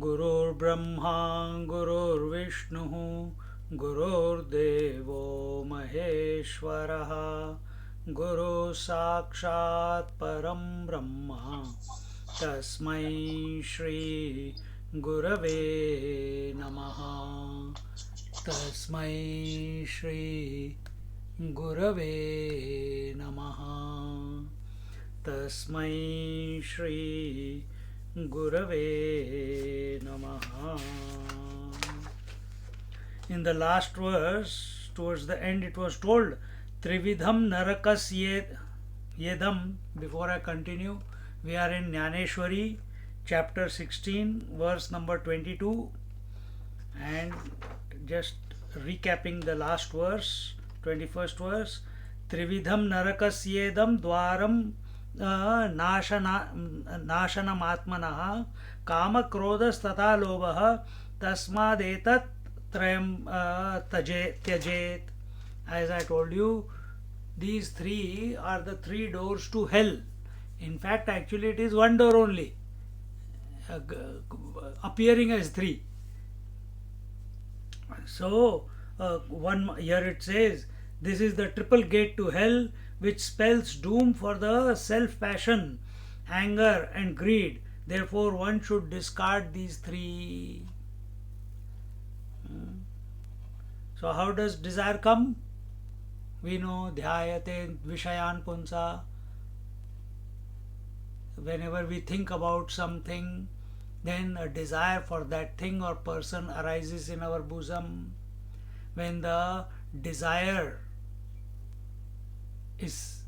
गुरुर्ब्रह्मा गुरुर्विष्णुः गुरुर्देवो महेश्वरः गुरुः साक्षात् परं ब्रह्म तस्मै श्री गुरवे नमः तस्मै श्री गुरवे नमः तस्मै Shri Gurave Namaha. In the last verse, towards the end, it was told Trividham Narakas Yedam. Before I continue, we are in Jnaneshwari, chapter 16, verse number 22, and just recapping the last verse, 21st verse. Trividham Narakas Yedam Dwaram नाशनमात्मनः कामक्रोधस्तथा लोभः तस्मादेतत् त्रयं त्यजेत्. As I told you, these three are the three doors to hell. In fact, actually it is one door only, appearing as three. So one here it says, this is the triple gate to hell, which spells doom for the self-passion, anger and greed. Therefore, one should discard these three. So how does desire come? We know, dhyayate vishayan punsa. Whenever we think about something, then a desire for that thing or person arises in our bosom. When the desire is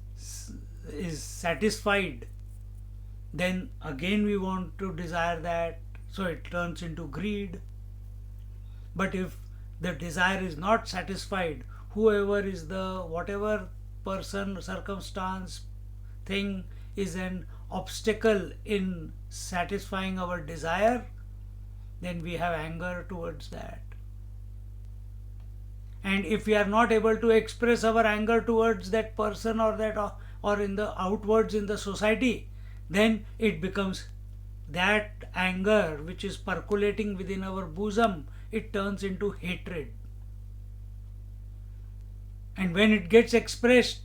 satisfied, then again we want to desire that, so it turns into greed. But if the desire is not satisfied, whoever is the whatever person, circumstance, thing is an obstacle in satisfying our desire, then we have anger towards that. And if we are not able to express our anger towards that person or that or in the outwards in the society, then it becomes that anger which is percolating within our bosom, it turns into hatred. And when it gets expressed,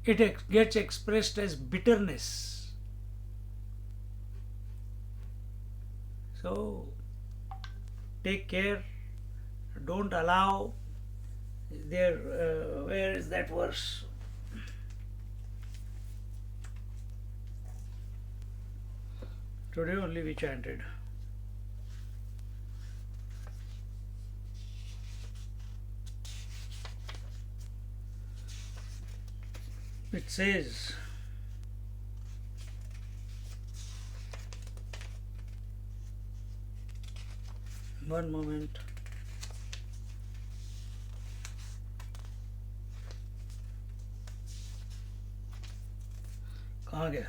it gets expressed as bitterness. So take care. Don't allow there. Where is that verse? Today only we chanted. It says, one moment. कहाँ गया?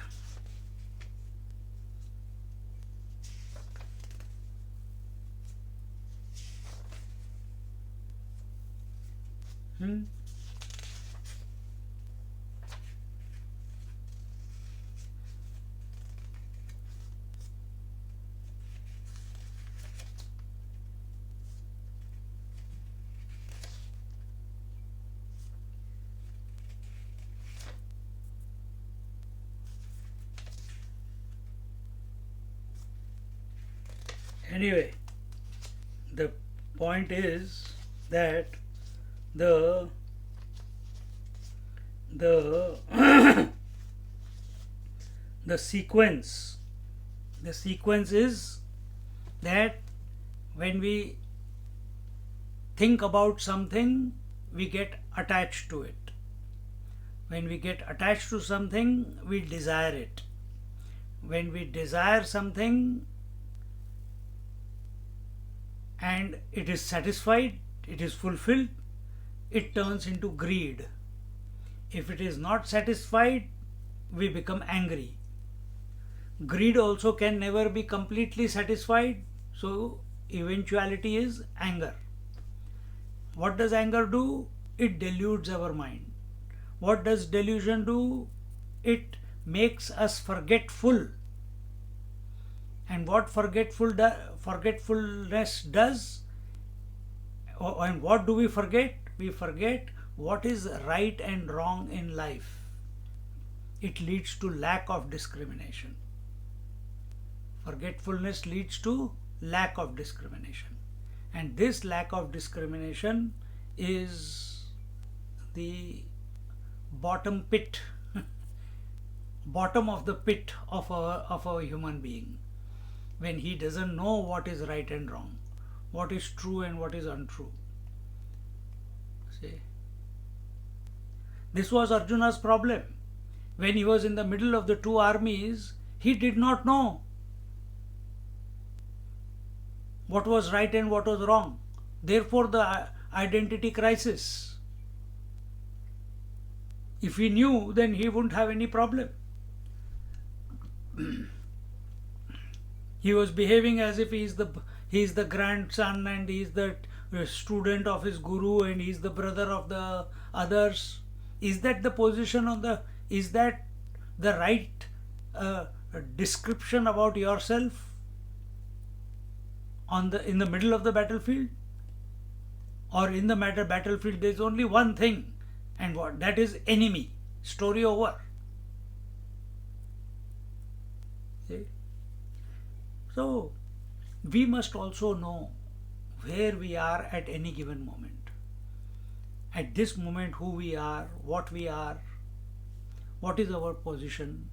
Anyway, the point is that the the sequence is that when we think about something, we get attached to it. When we get attached to something, we desire it. When we desire something and it is satisfied, it is fulfilled, it turns into greed. If it is not satisfied, we become angry. Greed also can never be completely satisfied, so eventuality is anger. What does anger do? It deludes our mind. What does delusion do? It makes us forgetful. And what forgetfulness does, and what do we forget? We forget what is right and wrong in life. It leads to lack of discrimination. Forgetfulness leads to lack of discrimination. And this lack of discrimination is the bottom pit, bottom of the pit of a human being, when he doesn't know what is right and wrong, what is true and what is untrue. See, this was Arjuna's problem. When he was in the middle of the two armies, he did not know what was right and what was wrong. Therefore, the identity crisis. If he knew, then he wouldn't have any problem. He was behaving as if he is the grandson and he is the student of his guru and he is the brother of the others. Is that the position of is that the right description about yourself in the middle of the battlefield? Or in the battlefield there is only one thing, and what? That is enemy. Story over. See? So we must also know where we are at any given moment. At this moment, who we are, what is our position.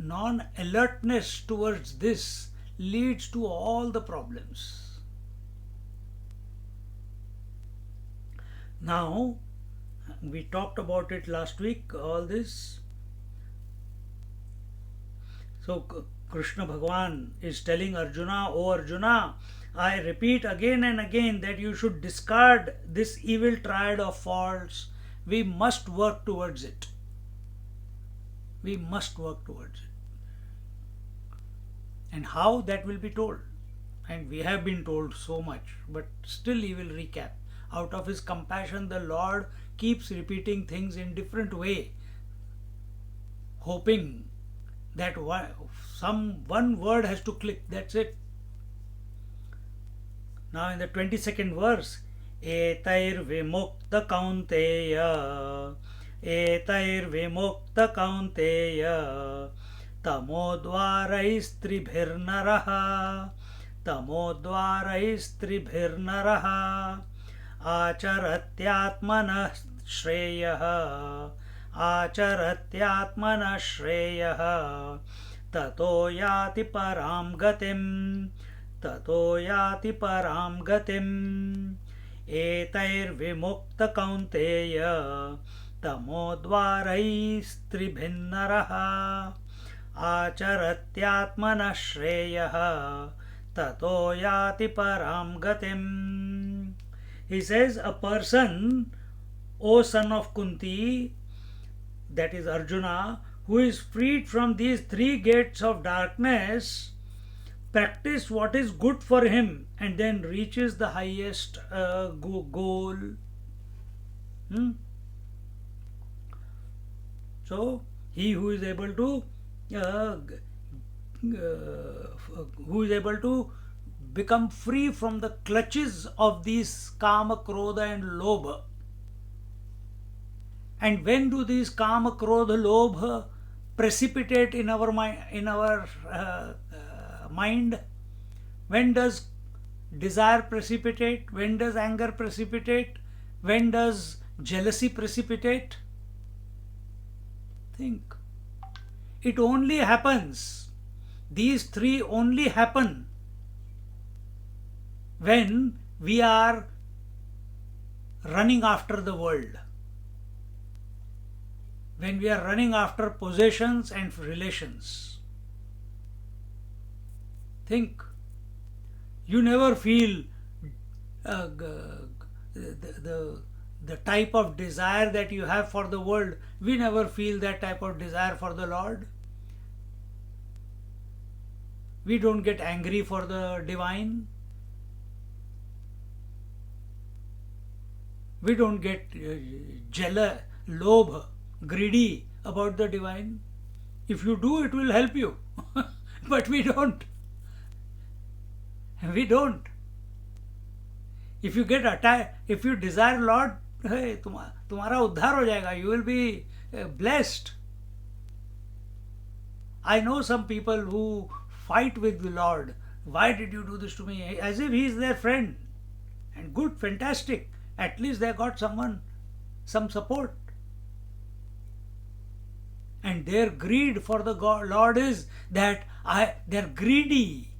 Non-alertness towards this leads to all the problems. Now, we talked about it last week, all this. So, Krishna Bhagavan is telling Arjuna, "O Arjuna, I repeat again and again that you should discard this evil triad of faults. We must work towards it. We must work towards it." And how, that will be told. And we have been told so much, but still he will recap. Out of his compassion, the Lord keeps repeating things in different way, hoping that one word has to click. That's it. Now in the 22nd verse, Etair vimukta kaunteya, Etair vimukta kaunteya, tamodvaraistribhirnaraha, tamodvaraistribhirnaraha, आचरत्यात्मनः श्रेयः, आचरत्यात्मनः श्रेयः, ततो याति परां गतिं, ततो याति परां गतिम्। एतैर्विमुक्तकौन्तेय तमोद्वारैस्त्रिभिर्नरः, आचरत्यात्मनः श्रेयः, ततो याति परां गतिम्। He says, a person, O son of Kunti, that is Arjuna, who is freed from these three gates of darkness, practice what is good for him and then reaches the highest goal. So, he who is able to become free from the clutches of these kama, krodha and lobha. And when do these kama, krodha, lobha precipitate in our mind? When does desire precipitate? When does anger precipitate? When does jealousy precipitate? Think. It only happens. These three only happen when we are running after the world, when we are running after possessions and relations. Think. You never feel uh, the type of desire that you have for the world. We never feel that type of desire for the Lord. We don't get angry for the divine. We don't get jealous, lobe, greedy about the divine. If you do, it will help you. But we don't. We don't. If you get attacked, if you desire Lord, hey, तुम्हारा उद्धार हो जाएगा. You will be blessed. I know some people who fight with the Lord. Why did you do this to me? As if he is their friend. And good, fantastic. At least they got someone, some support. And their greed for the Lord is that they're greedy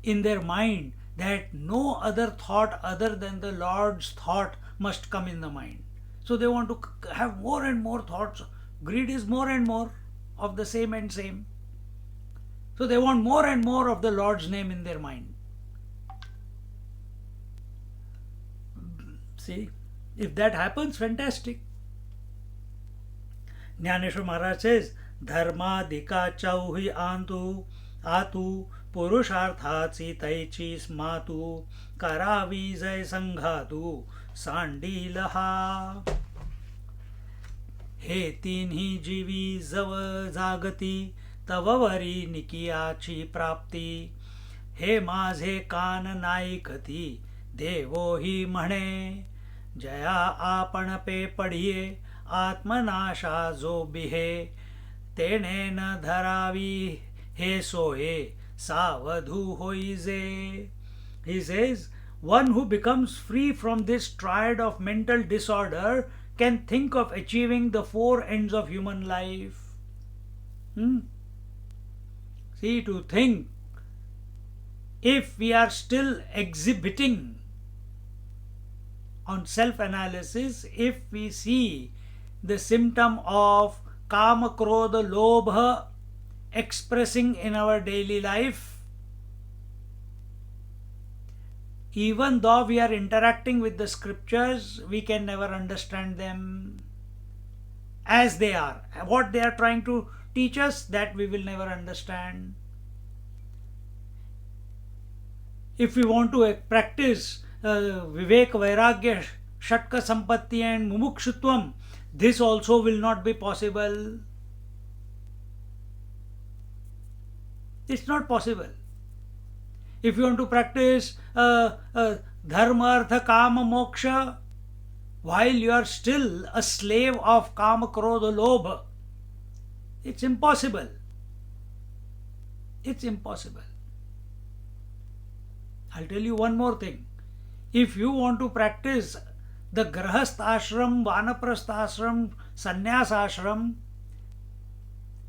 in their mind, that no other thought other than the Lord's thought must come in the mind. So they want to have more and more thoughts. Greed is more and more of the same and same. So they want more and more of the Lord's name in their mind. See, if that happens, fantastic. Jnaneshwar Maharaj says, Dharmadika chauhi antu atu पुरुषार्थाची तैची स्मातु करावी जय संघातु सांडीलहा. हे तिन्ही जीवी जव जागती तववरी निकियाची प्राप्ती. हे माझे कान नाईकती देवो ही म्हणे. जया आपण पे पढिये आत्मनाशा जो बिहे. तेने न धरावी हे सोये Savadhu hoize. He says, one who becomes free from this triad of mental disorder can think of achieving the four ends of human life. See, to think, if we are still exhibiting on self-analysis, if we see the symptom of Kama, Krodha, Lobha expressing in our daily life, even though we are interacting with the scriptures, we can never understand them as they are. What they are trying to teach us, that we will never understand. If we want to practice Vivek, Vairagya, Shatka Sampatti and Mumukshutvam, this also will not be possible. It's not possible. If you want to practice Dharma, Artha, Kama, Moksha, while you are still a slave of Kama, Krodha, Lobha, it's impossible. It's impossible. I'll tell you one more thing. If you want to practice the Grahastha Ashram, Vanaprastha Ashram, Sannyas Ashram,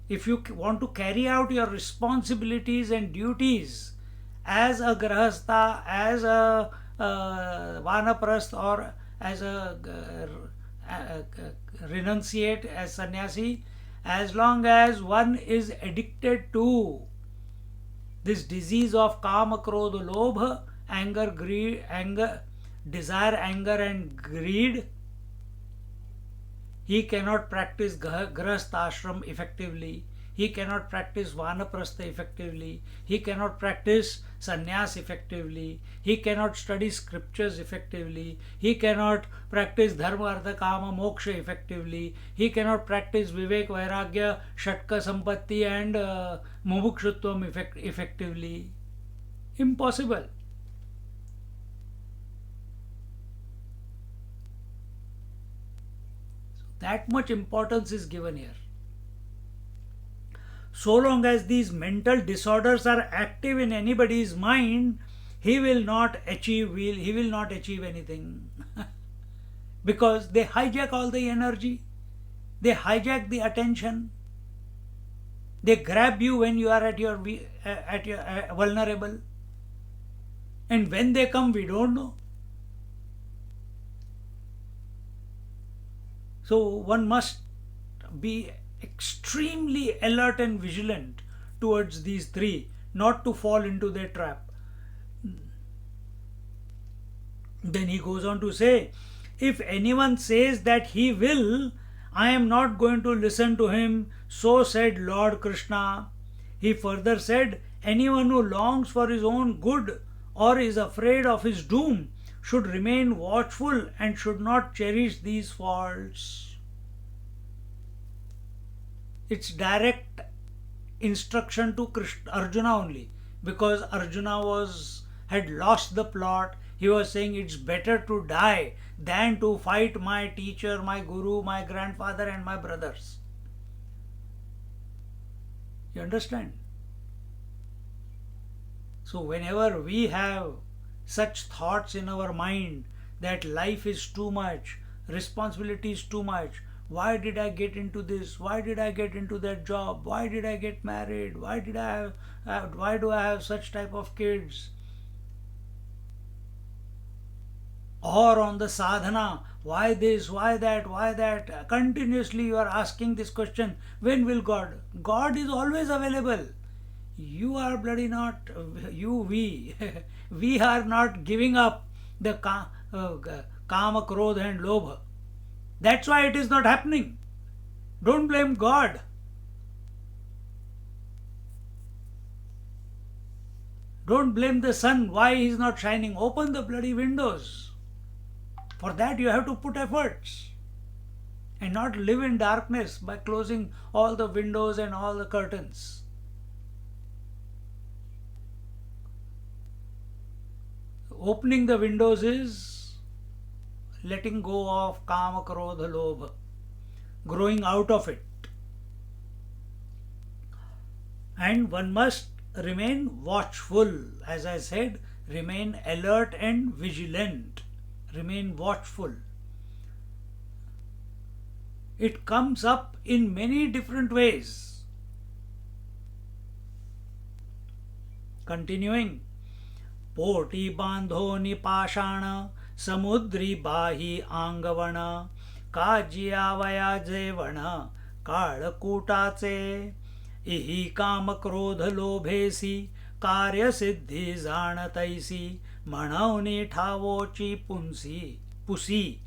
if you want to carry out your responsibilities and duties as a Grahastha, as a Vanaprastha, or as a renunciate, as sannyasi, as long as one is addicted to this disease of Kama, Krodha, Lobha, anger, greed, desire, anger and greed, he cannot practice Grahastha Ashram effectively. He cannot practice Vanaprastha effectively. He cannot practice Sannyas effectively. He cannot study scriptures effectively. He cannot practice Dharma, Artha, Kama, Moksha effectively. He cannot practice Vivek, Vairagya, Shatka, Sampatti and Mumukshutvam effectively. Impossible. That much importance is given here. So long as these mental disorders are active in anybody's mind, he will not achieve anything. Because they hijack all the energy, they hijack the attention, they grab you when you are at your vulnerable, and when they come we don't know. So one must be extremely alert and vigilant towards these three, not to fall into their trap. Then he goes on to say, if anyone says that he will, I am not going to listen to him. So said Lord Krishna. He further said, anyone who longs for his own good or is afraid of his doom should remain watchful and should not cherish these faults. It's direct instruction to Arjuna only, because Arjuna had lost the plot. He was saying it's better to die than to fight my teacher, my guru, my grandfather and my brothers. You understand? So whenever we have such thoughts in our mind that life is too much, responsibility is too much, why did I get into this? Why did I get into that job? Why did I get married? Why do I have such type of kids? Or on the sadhana, why this, why that, why that? Continuously you are asking this question, when will God? God is always available. You are bloody not, we. We are not giving up the kama, krodha and lobha. That's why it is not happening. Don't blame God. Don't blame the sun. Why he is not shining? Open the bloody windows. For that you have to put efforts. And not live in darkness by closing all the windows and all the curtains. Opening the windows is letting go of kama, krodha, lobha, growing out of it. And one must remain watchful. As I said, remain alert and vigilant. Remain watchful. It comes up in many different ways. Continuing. पोटी बांधो निपाषाण समुद्री बाही आंगवण काजियावया जेवण काळकूटाचे इही काम क्रोध लोभेसी कार्यसिद्धी जाणतैसी म्हणवनी ठावोची pussy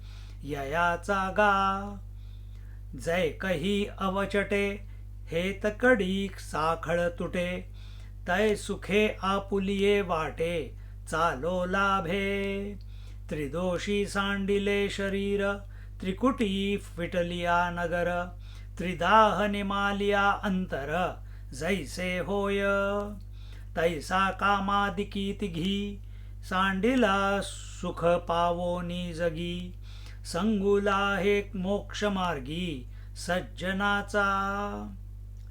ययाचा गा जय कही अवचटे हेतकडी साखळ तुटे तय सुखे आपुलिये वाटे चालो लाभे त्रिदोषी सांडिले शरीर त्रिकुटी फिटलिया नगर त्रिदाह निमालिया अंतर जैसे होय तैसा कामादिकी तिघी सांडिला सुख पावोनी जगी संगुला हे मोक्ष मार्गी सज्जनाचा.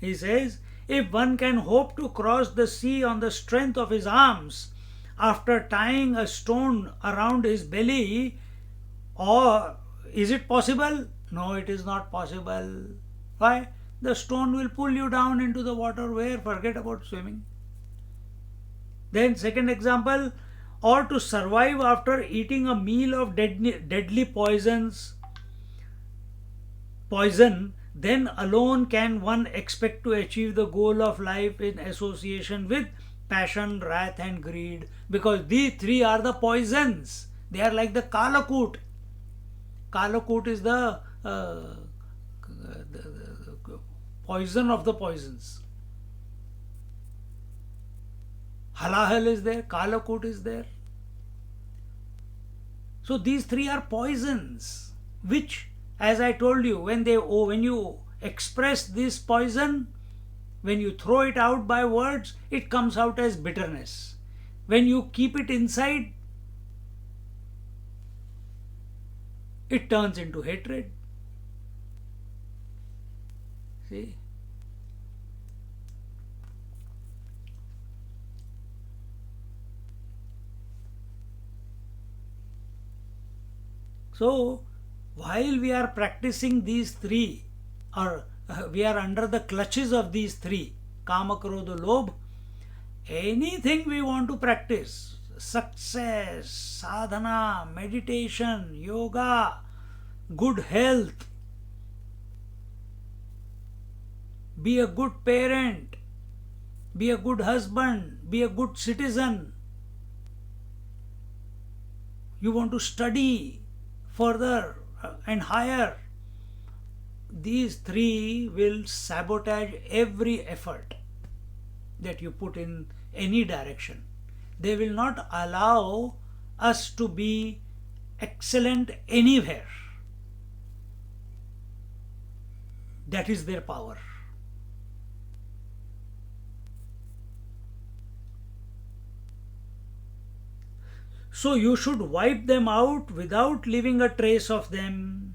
He says, if one can hope to cross the sea on the strength of his arms after tying a stone around his belly, or is it possible? No, it is not possible. Why? The stone will pull you down into the water. Where? Forget about swimming. Then second example, or to survive after eating a meal of deadly poison, then alone can one expect to achieve the goal of life in association with passion, wrath and greed, because these three are the poisons. They are like the kalakut. Kalakut is the poison of the poisons. Halahal is there, kalakut is there. So these three are poisons, which, as I told you, when you express this poison, when you throw it out by words, it comes out as bitterness. When you keep it inside, it turns into hatred. See? So, while we are practicing these three, or we are under the clutches of these three, kama, krodha, lobha, anything we want to practice, success, sadhana, meditation, yoga, good health, be a good parent, be a good husband, be a good citizen. You want to study further and higher. These three will sabotage every effort that you put in any direction. They will not allow us to be excellent anywhere. That is their power. So you should wipe them out without leaving a trace of them.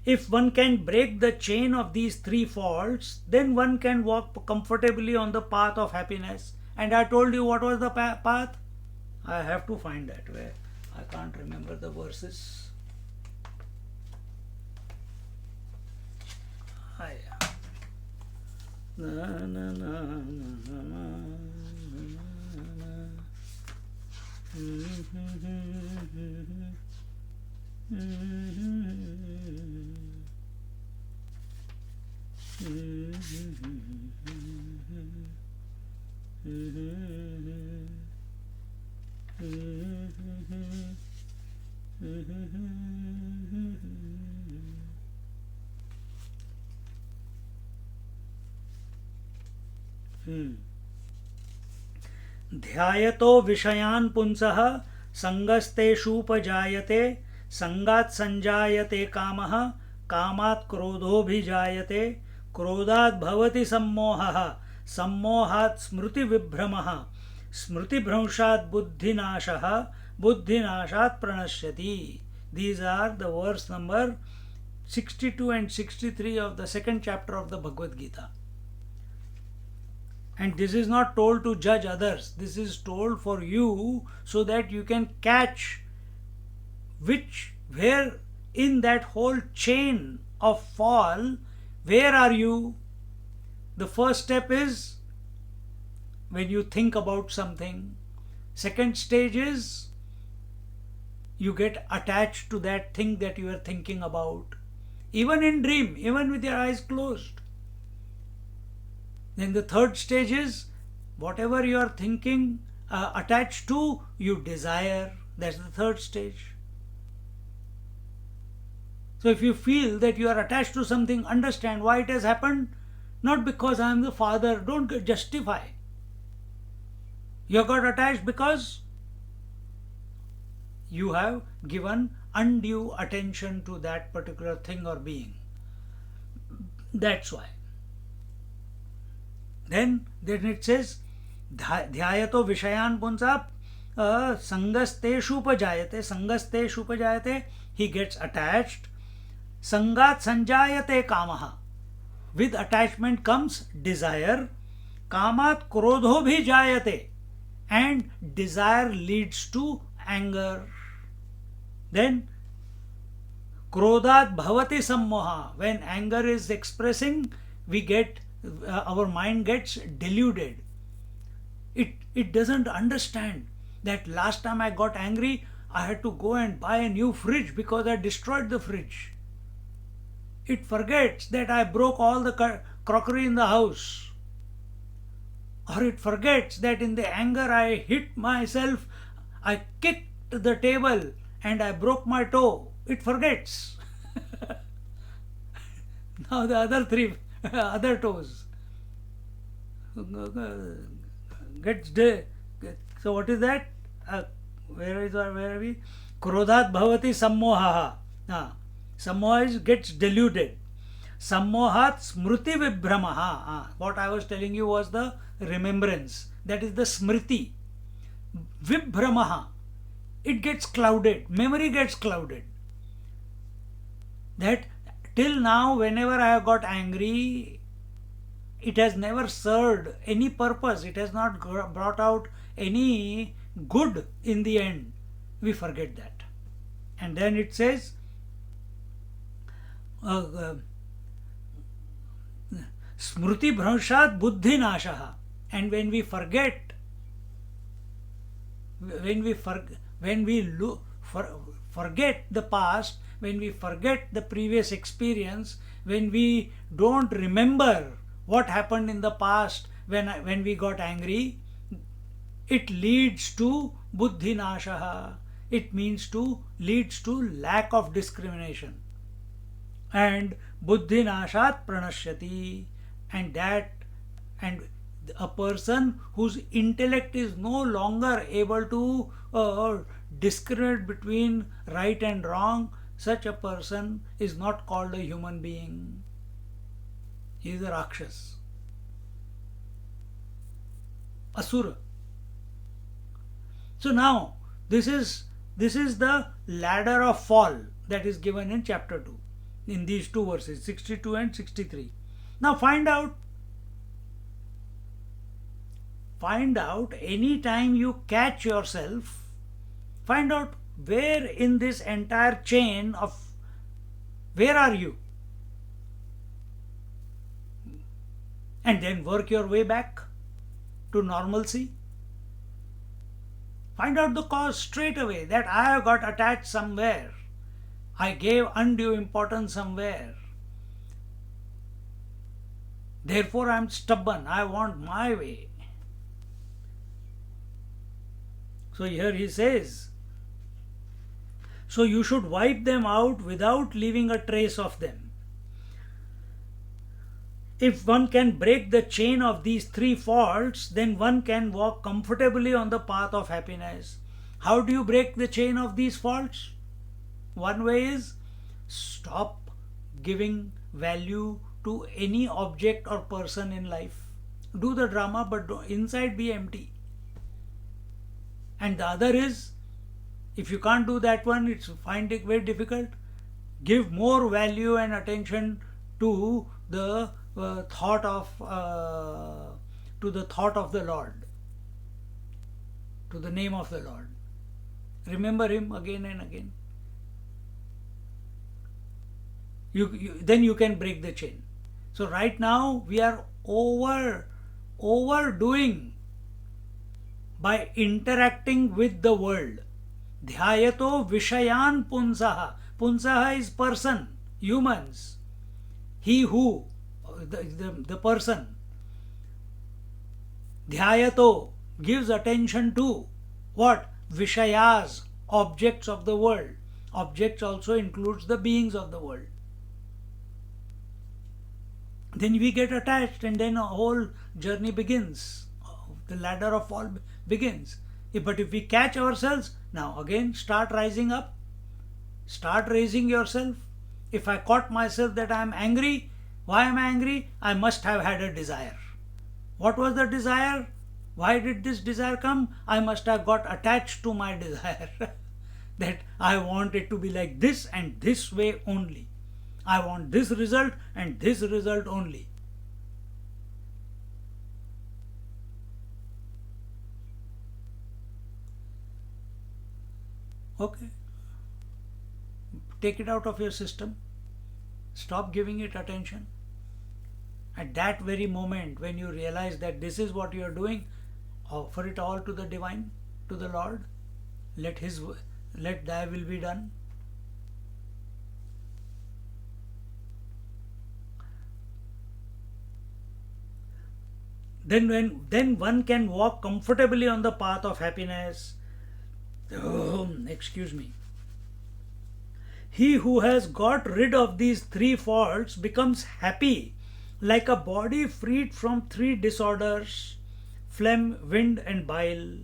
If one can break the chain of these three faults, then one can walk comfortably on the path of happiness. And I told you what was the path? I have to find that. Where I can't remember the verses. Na, na, na, na, na. ध्यायतो विषयान् पुंसः संगस्तेषूपजायते संगात् संजायते कामः कामात् क्रोधोऽभिजायते क्रोधात् भवति सम्मोहः सम्मोहात् स्मृतिविभ्रमः स्मृतिभ्रंशात् बुद्धिनाशः बुद्धिनाशात् प्रणश्यति. These are the verse number 62 and 63 of the second chapter of the Bhagavad Gita. And this is not told to judge others. This is told for you so that you can catch where in that whole chain of fall, where are you? The first step is when you think about something. Second stage is you get attached to that thing that you are thinking about. Even in dream, even with your eyes closed. Then the third stage is whatever you are thinking attached to, you desire. That's the third stage. So if you feel that you are attached to something, understand why it has happened. Not because I am the father. Don't justify. You got attached because you have given undue attention to that particular thing or being. That's why. Then it says, dhyayato vishayan punsa sangasteshu upajayate, he gets attached. Sangat sanjayate kamaha, with attachment comes desire. Kamat krodho bhi jayate, and desire leads to anger. Then krodhat bhavati sammoha, when anger is expressing, we get our mind gets deluded. It doesn't understand that last time I got angry, I had to go and buy a new fridge because I destroyed the fridge. It forgets that I broke all the crockery in the house. Or it forgets that in the anger I hit myself, I kicked the table and I broke my toe. It forgets. Now the other three other toes gets so what is that? Where are we? Krodhat bhavati sammoha. Sammoha gets deluded. Sammohat smriti vibhramaha. What I was telling you was the remembrance. That is the smriti. Vibhramaha. It gets clouded. Memory gets clouded. That till now, whenever I have got angry, it has never served any purpose. It has not brought out any good in the end. We forget that. And then it says, Smriti bhranshat buddhi nashaha. And when we forget, when we forget the past, when we forget the previous experience, when we don't remember what happened in the past, when we got angry, it leads to buddhi nashaha. It leads to lack of discrimination. And buddhi nashat pranashyati, and a person whose intellect is no longer able to discriminate between right and wrong, such a person is not called a human being. He is a Rakshas, Asura. So now this is the ladder of fall that is given in chapter 2, in these two verses 62 and 63. Now find out any time you catch yourself, find out where in this entire chain of, where are you, and then work your way back to normalcy. Find out the cause straight away, that I have got attached somewhere. I gave undue importance somewhere. Therefore I am stubborn. I want my way. So here he says, so you should wipe them out without leaving a trace of them. If one can break the chain of these three faults, then one can walk comfortably on the path of happiness. How do you break the chain of these faults? One way is stop giving value to any object or person in life. Do the drama, but inside be empty. And the other is, if you can't do that one, find it very difficult. Give more value and attention to the thought of the Lord, to the name of the Lord. Remember Him again and again. Then you can break the chain. So right now we are overdoing by interacting with the world. Dhyayato vishayan punsaha. Punsaha is person, humans. He who, the person. Dhyayato gives attention to what? Vishayas, objects of the world. Objects also includes the beings of the world. Then we get attached, and then a whole journey begins. The ladder of fall begins. But if we catch ourselves, now again start rising up. Start raising yourself. If I caught myself that I am angry, why am I angry? I must have had a desire. What was the desire? Why did this desire come? I must have got attached to my desire. That I want it to be like this and this way only. I want this result and this result only. Okay. Take it out of your system. Stop giving it attention. At that very moment when you realize that this is what you are doing, offer it all to the divine, to the Lord. Let thy will be done. Then one can walk comfortably on the path of happiness. Excuse me. He who has got rid of these three faults becomes happy, like a body freed from three disorders: phlegm, wind, and bile.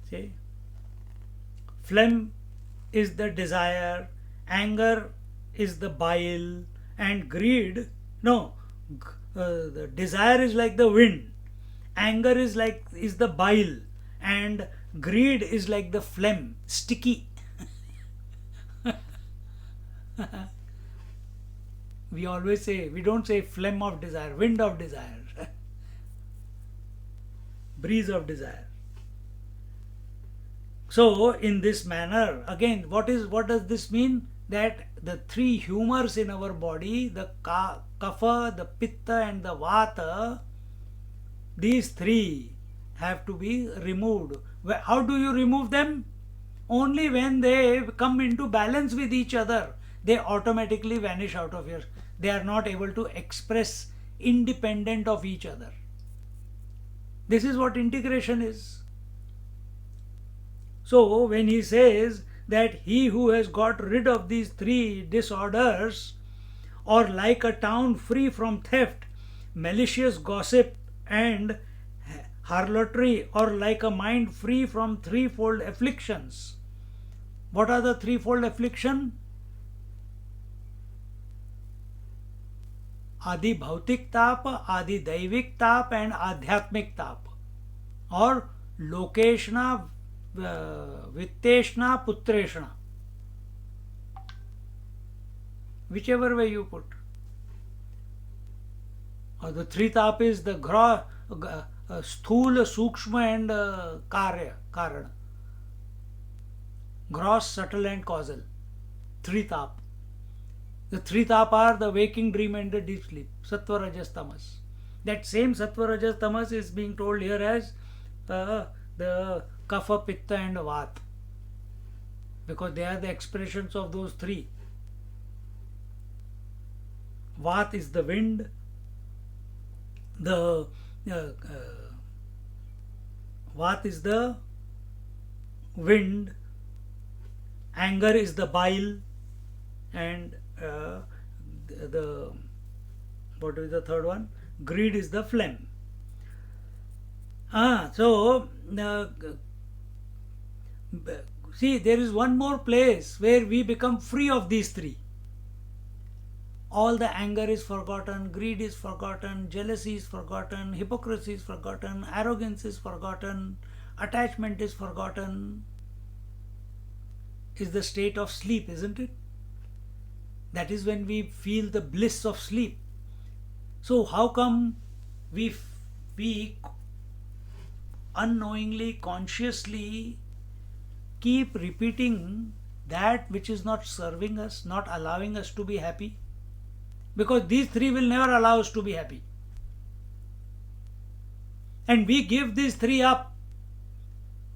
See? Phlegm is the desire, anger is the bile, and greed, the desire is like the wind, anger is the bile, and greed is like the phlegm, sticky. We always say, we don't say phlegm of desire, wind of desire, breeze of desire. So in this manner, again, what does this mean? That the three humors in our body, the kapha, the pitta, and the vata, these three have to be removed. How do you remove them? Only when they come into balance with each other, they automatically vanish out of your. They are not able to express independent of each other. This is what integration is. So when he says that he who has got rid of these three disorders, or like a town free from theft, malicious gossip, and harlotry, or like a mind free from threefold afflictions. What are the threefold affliction? आदि भौतिक ताप, आदि दैविक ताप, and आध्यात्मिक ताप, or लोकेशना, वित्तेशना, पुत्रेशना, whichever way you put. Or the three tap is the sthula, sukshma, and karana. Gross, subtle, and causal. Three tap. The three tap are the waking dream and the deep sleep. Sattva, Rajas, Tamas. That same Sattva, Rajas, Tamas is being told here as the Kapha, Pitta, and Vat. Because they are the expressions of those three. Vat is the wind. The Vat is the wind. Anger is the bile, and the what is the third one? Greed is the phlegm. So see, there is one more place where we become free of these three. All the anger is forgotten, greed is forgotten, jealousy is forgotten, hypocrisy is forgotten, arrogance is forgotten, attachment is forgotten. Is the state of sleep, isn't it? That is when we feel the bliss of sleep. So how come we unknowingly, consciously keep repeating that which is not serving us, not allowing us to be happy? Because these three will never allow us to be happy. And we give these three up.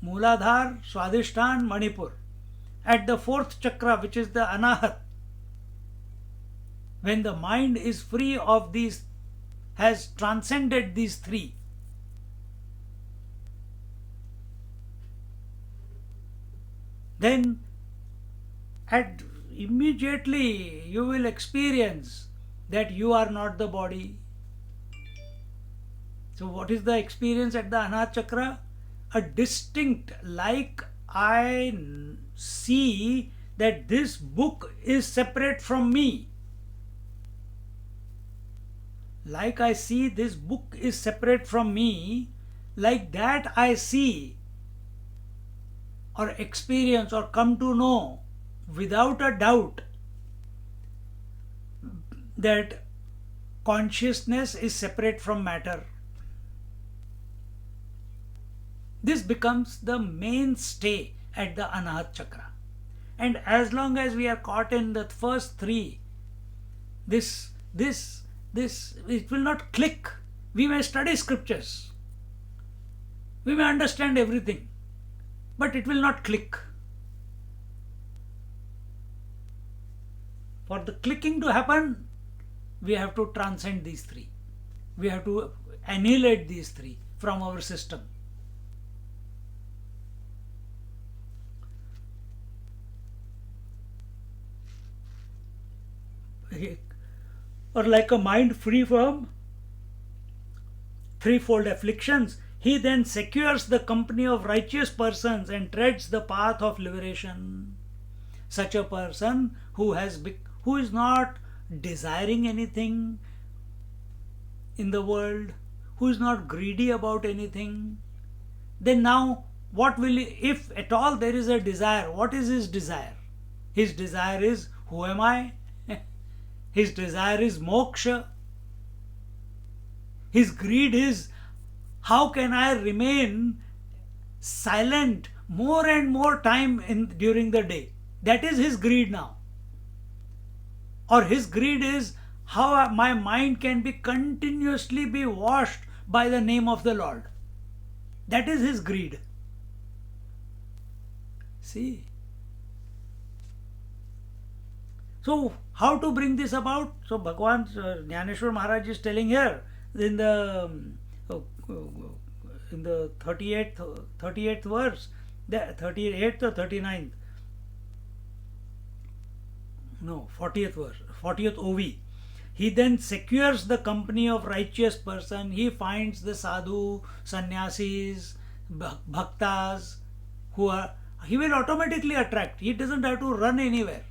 Mooladhar, Swadhisthana, Manipur. At the fourth chakra, which is the Anahat, when the mind is free of these, has transcended these three, then immediately you will experience that you are not the body. So what is the experience at the Anahat chakra? A distinct, like I see that this book is separate from me. Like I see this book is separate from me, like that I see or experience or come to know without a doubt that consciousness is separate from matter. This becomes the mainstay at the Anahat chakra. And as long as we are caught in the first three, it will not click. We may study scriptures. We may understand everything. But it will not click. For the clicking to happen, we have to transcend these three. We have to annihilate these three from our system. Or like a mind free from threefold afflictions, he then secures the company of righteous persons and treads the path of liberation. Such a person who is not desiring anything in the world, who is not greedy about anything, then now what will he, if at all there is a desire, what is his desire? His desire is, who am I? His desire is moksha. His greed is, how can I remain silent more and more time during the day? That is his greed now. Or his greed is, how my mind can be continuously be washed by the name of the Lord. That is his greed. See? So, how to bring this about? So, Bhagwan Jnaneshwar Maharaj is telling here in the uh, in the 38th verse, the 38th or 39th, no, 40th verse, 40th OV. He then secures the company of righteous person. He finds the sadhu, sannyasis, bhaktas who are, he will automatically attract. He doesn't have to run anywhere.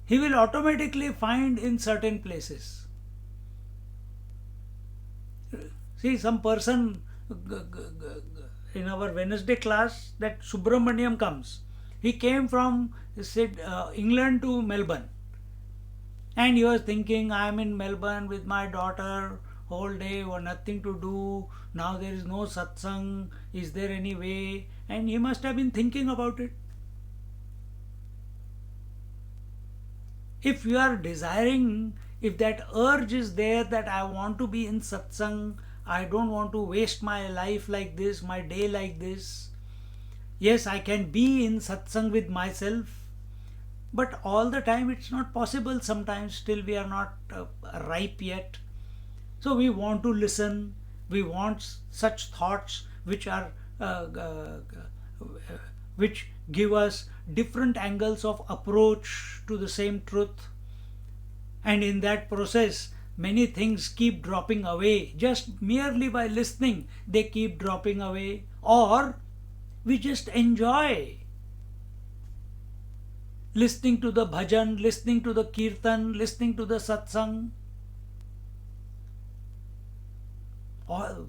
He will automatically find in certain places. See, some person in our Wednesday class, that Subramaniam comes. He came from England to Melbourne. And he was thinking, I am in Melbourne with my daughter, whole day, or nothing to do. Now there is no satsang. Is there any way? And he must have been thinking about it. If you are desiring, if that urge is there that I want to be in satsang, I don't want to waste my life like this, my day like this. Yes, I can be in satsang with myself, but all the time it's not possible. Sometimes still we are not ripe yet. So we want to listen. We want such thoughts which are which give us different angles of approach to the same truth. And in that process, many things keep dropping away. Just merely by listening, they keep dropping away. Or we just enjoy listening to the bhajan, listening to the kirtan, listening to the satsang.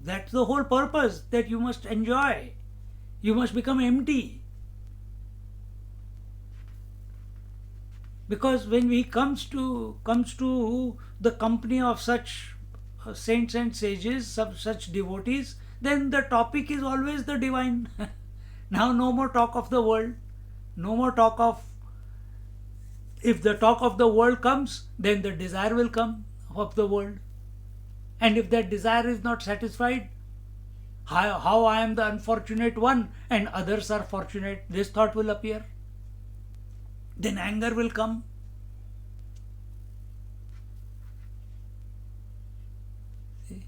That's the whole purpose, that you must enjoy. You must become empty. Because when we comes to the company of such saints and sages, such devotees, then the topic is always the divine. Now no more talk of the world, no more talk of, if the talk of the world comes, then the desire will come of the world. And if that desire is not satisfied, how I am the unfortunate one and others are fortunate, this thought will appear. Then anger will come. See?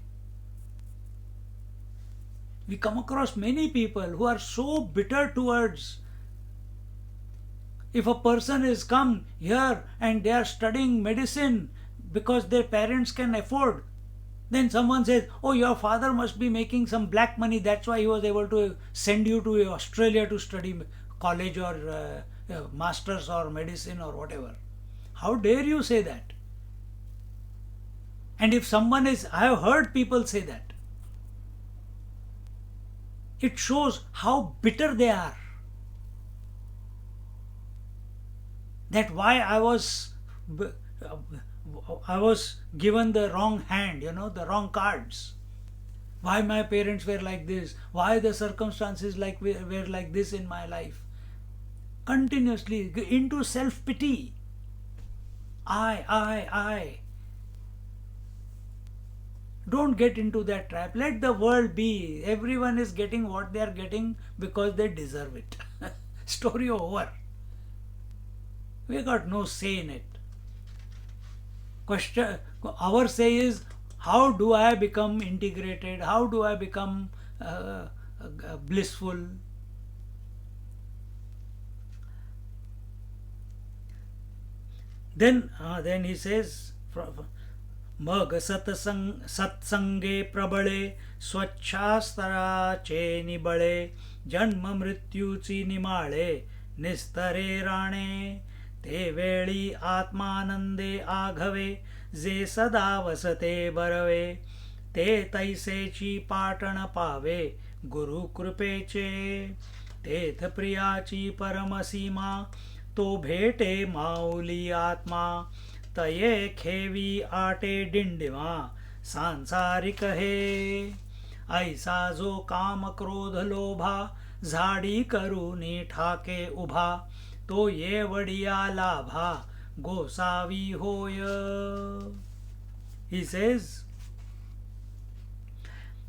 We come across many people who are so bitter towards. If a person is come here and they are studying medicine because their parents can afford, then someone says, oh, your father must be making some black money, that's why he was able to send you to Australia to study college or masters or medicine or whatever. How dare you say that? And if someone is, I have heard people say that. It shows how bitter they are. That why I was given the wrong hand, the wrong cards. Why my parents were like this? Why the circumstances were like this in my life? Continuously into self-pity. I. Don't get into that trap. Let the world be. Everyone is getting what they are getting because they deserve it. Story over. We got no say in it. Our say is, how do I become integrated? How do I become blissful? Then he says, Mag satsange prabale swachhastara che nibale janma mrityuchi nimale nistare rane te veli atmanande aghave जे सदा वसते बरवे ते तैसेची पाटण पावे गुरु कृपेचे तेथ प्रियाची परम सीमा तो भेटे माऊली आत्मा तये खेवी आटे डिंडिमा सांसारिक हे ऐसा जो काम क्रोध लोभा झाडी करूनी ठाके उभा तो ये वडिया लाभा गोसावी होय. He says,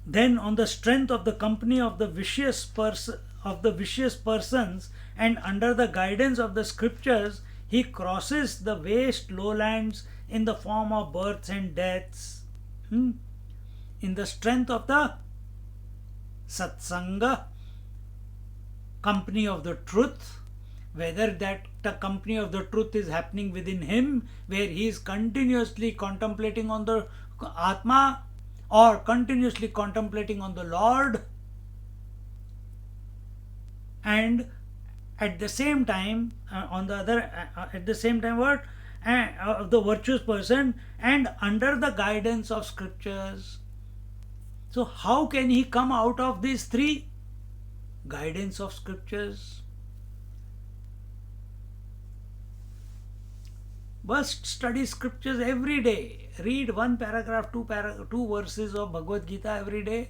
then on the strength of the company of the vicious persons and under the guidance of the scriptures, He crosses the vast lowlands in the form of births and deaths. In the strength of the satsanga, company of the truth, whether that the company of the truth is happening within him, where he is continuously contemplating on the Atma or continuously contemplating on the Lord, and at the same time, at the same time, what? Of the virtuous person, and under the guidance of scriptures. So, how can he come out of these three? Guidance of scriptures. Must study scriptures every day. Read one paragraph, two verses of Bhagavad Gita every day.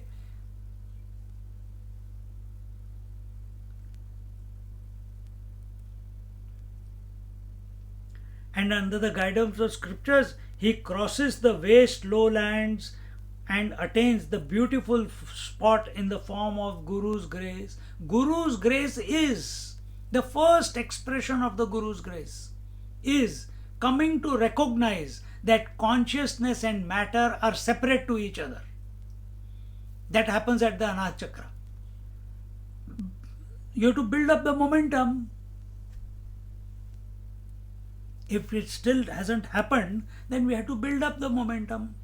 And under the guidance of scriptures, he crosses the vast lowlands and attains the beautiful spot in the form of Guru's grace. Guru's grace is the first expression of the Guru's grace, is coming to recognize that consciousness and matter are separate to each other. That happens at the Anahata Chakra. You have to build up the momentum. If it still hasn't happened, then we have to build up the momentum.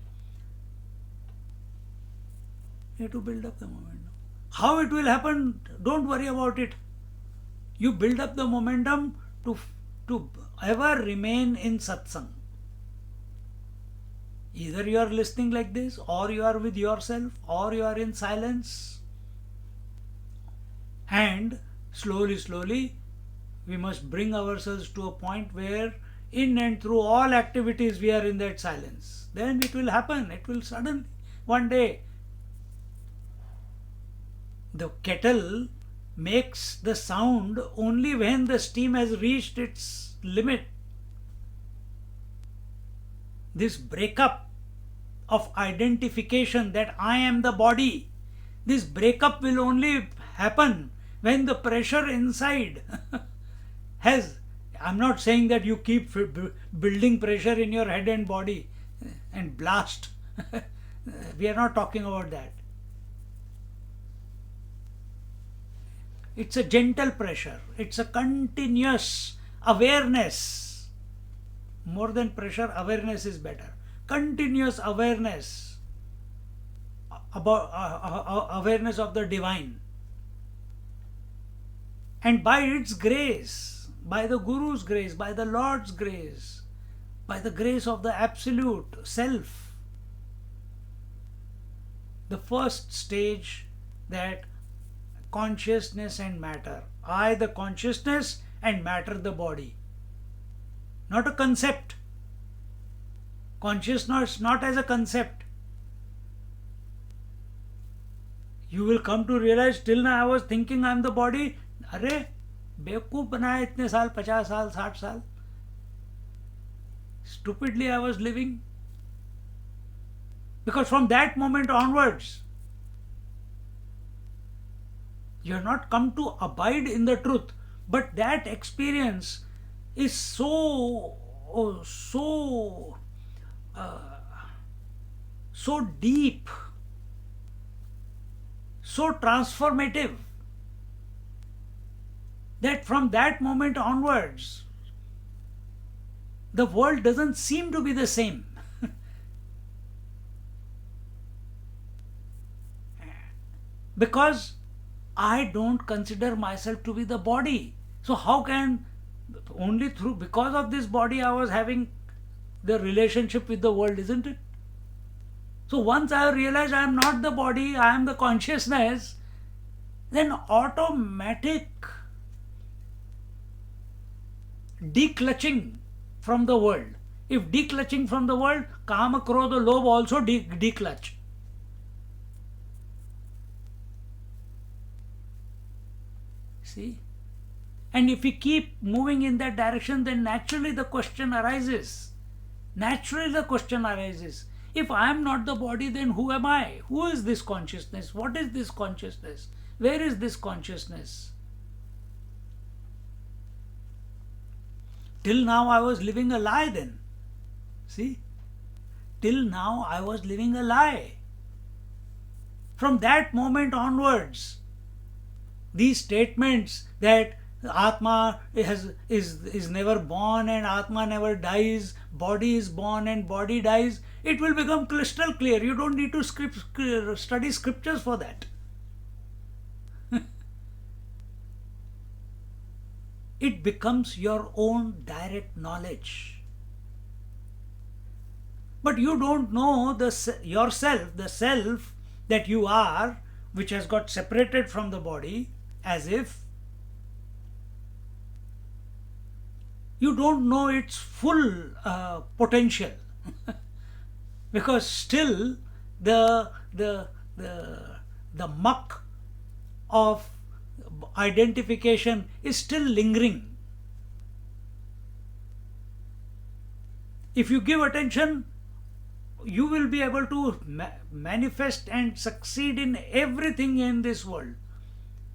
You have to build up the momentum. How it will happen, don't worry about it. You build up the momentum to ever remain in satsang. Either you are listening like this, or you are with yourself, or you are in silence. And slowly, we must bring ourselves to a point where in and through all activities we are in that silence. Then it will happen. It will suddenly, one day, the kettle makes the sound only when the steam has reached its limit. This breakup of identification that I am the body, this breakup will only happen when the pressure inside has, I'm not saying that you keep building pressure in your head and body and blast. We are not talking about that. It's a gentle pressure. It's a continuous awareness. More than pressure, awareness is better. Continuous awareness about awareness of the divine. And by its grace, by the Guru's grace, by the Lord's grace, by the grace of the Absolute Self, the first stage, that consciousness and matter. I the consciousness and matter the body. Not a concept. Consciousness not as a concept. You will come to realize, till now I was thinking I am the body. अरे बेवकूफ बनाया इतने साल, 50 साल, 60 साल. Stupidly I was living. Because from that moment onwards, you have not come to abide in the truth. But that experience is so deep, so transformative, that from that moment onwards, the world doesn't seem to be the same. Because I don't consider myself to be the body. So how can, only through, because of this body I was having the relationship with the world, isn't it? So once I realize I am not the body, I am the consciousness, then automatic declutching from the world. If declutching from the world, Kama, Krodha, Lobh also declutch. See? And if we keep moving in that direction, then naturally the question arises. If I am not the body, then who am I? Who is this consciousness? What is this consciousness? Where is this consciousness? Till now I was living a lie then. See? Till now I was living a lie. From that moment onwards, these statements that Atma is never born and Atma never dies, body is born and body dies, it will become crystal clear. You don't need to study scriptures for that. It becomes your own direct knowledge. But you don't know yourself, the self that you are, which has got separated from the body, as if you don't know its full potential. Because still the muck of identification is still lingering. If you give attention, you will be able to manifest and succeed in everything in this world,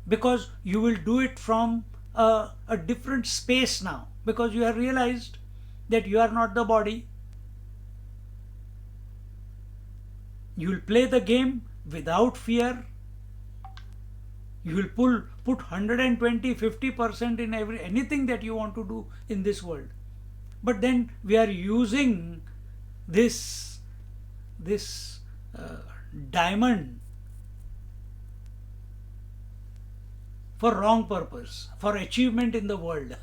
because you will do it from a different space now, because you have realized that you are not the body. You will play the game without fear. You will put 120, 50% in anything that you want to do in this world. But then we are using this diamond for wrong purpose, for achievement in the world.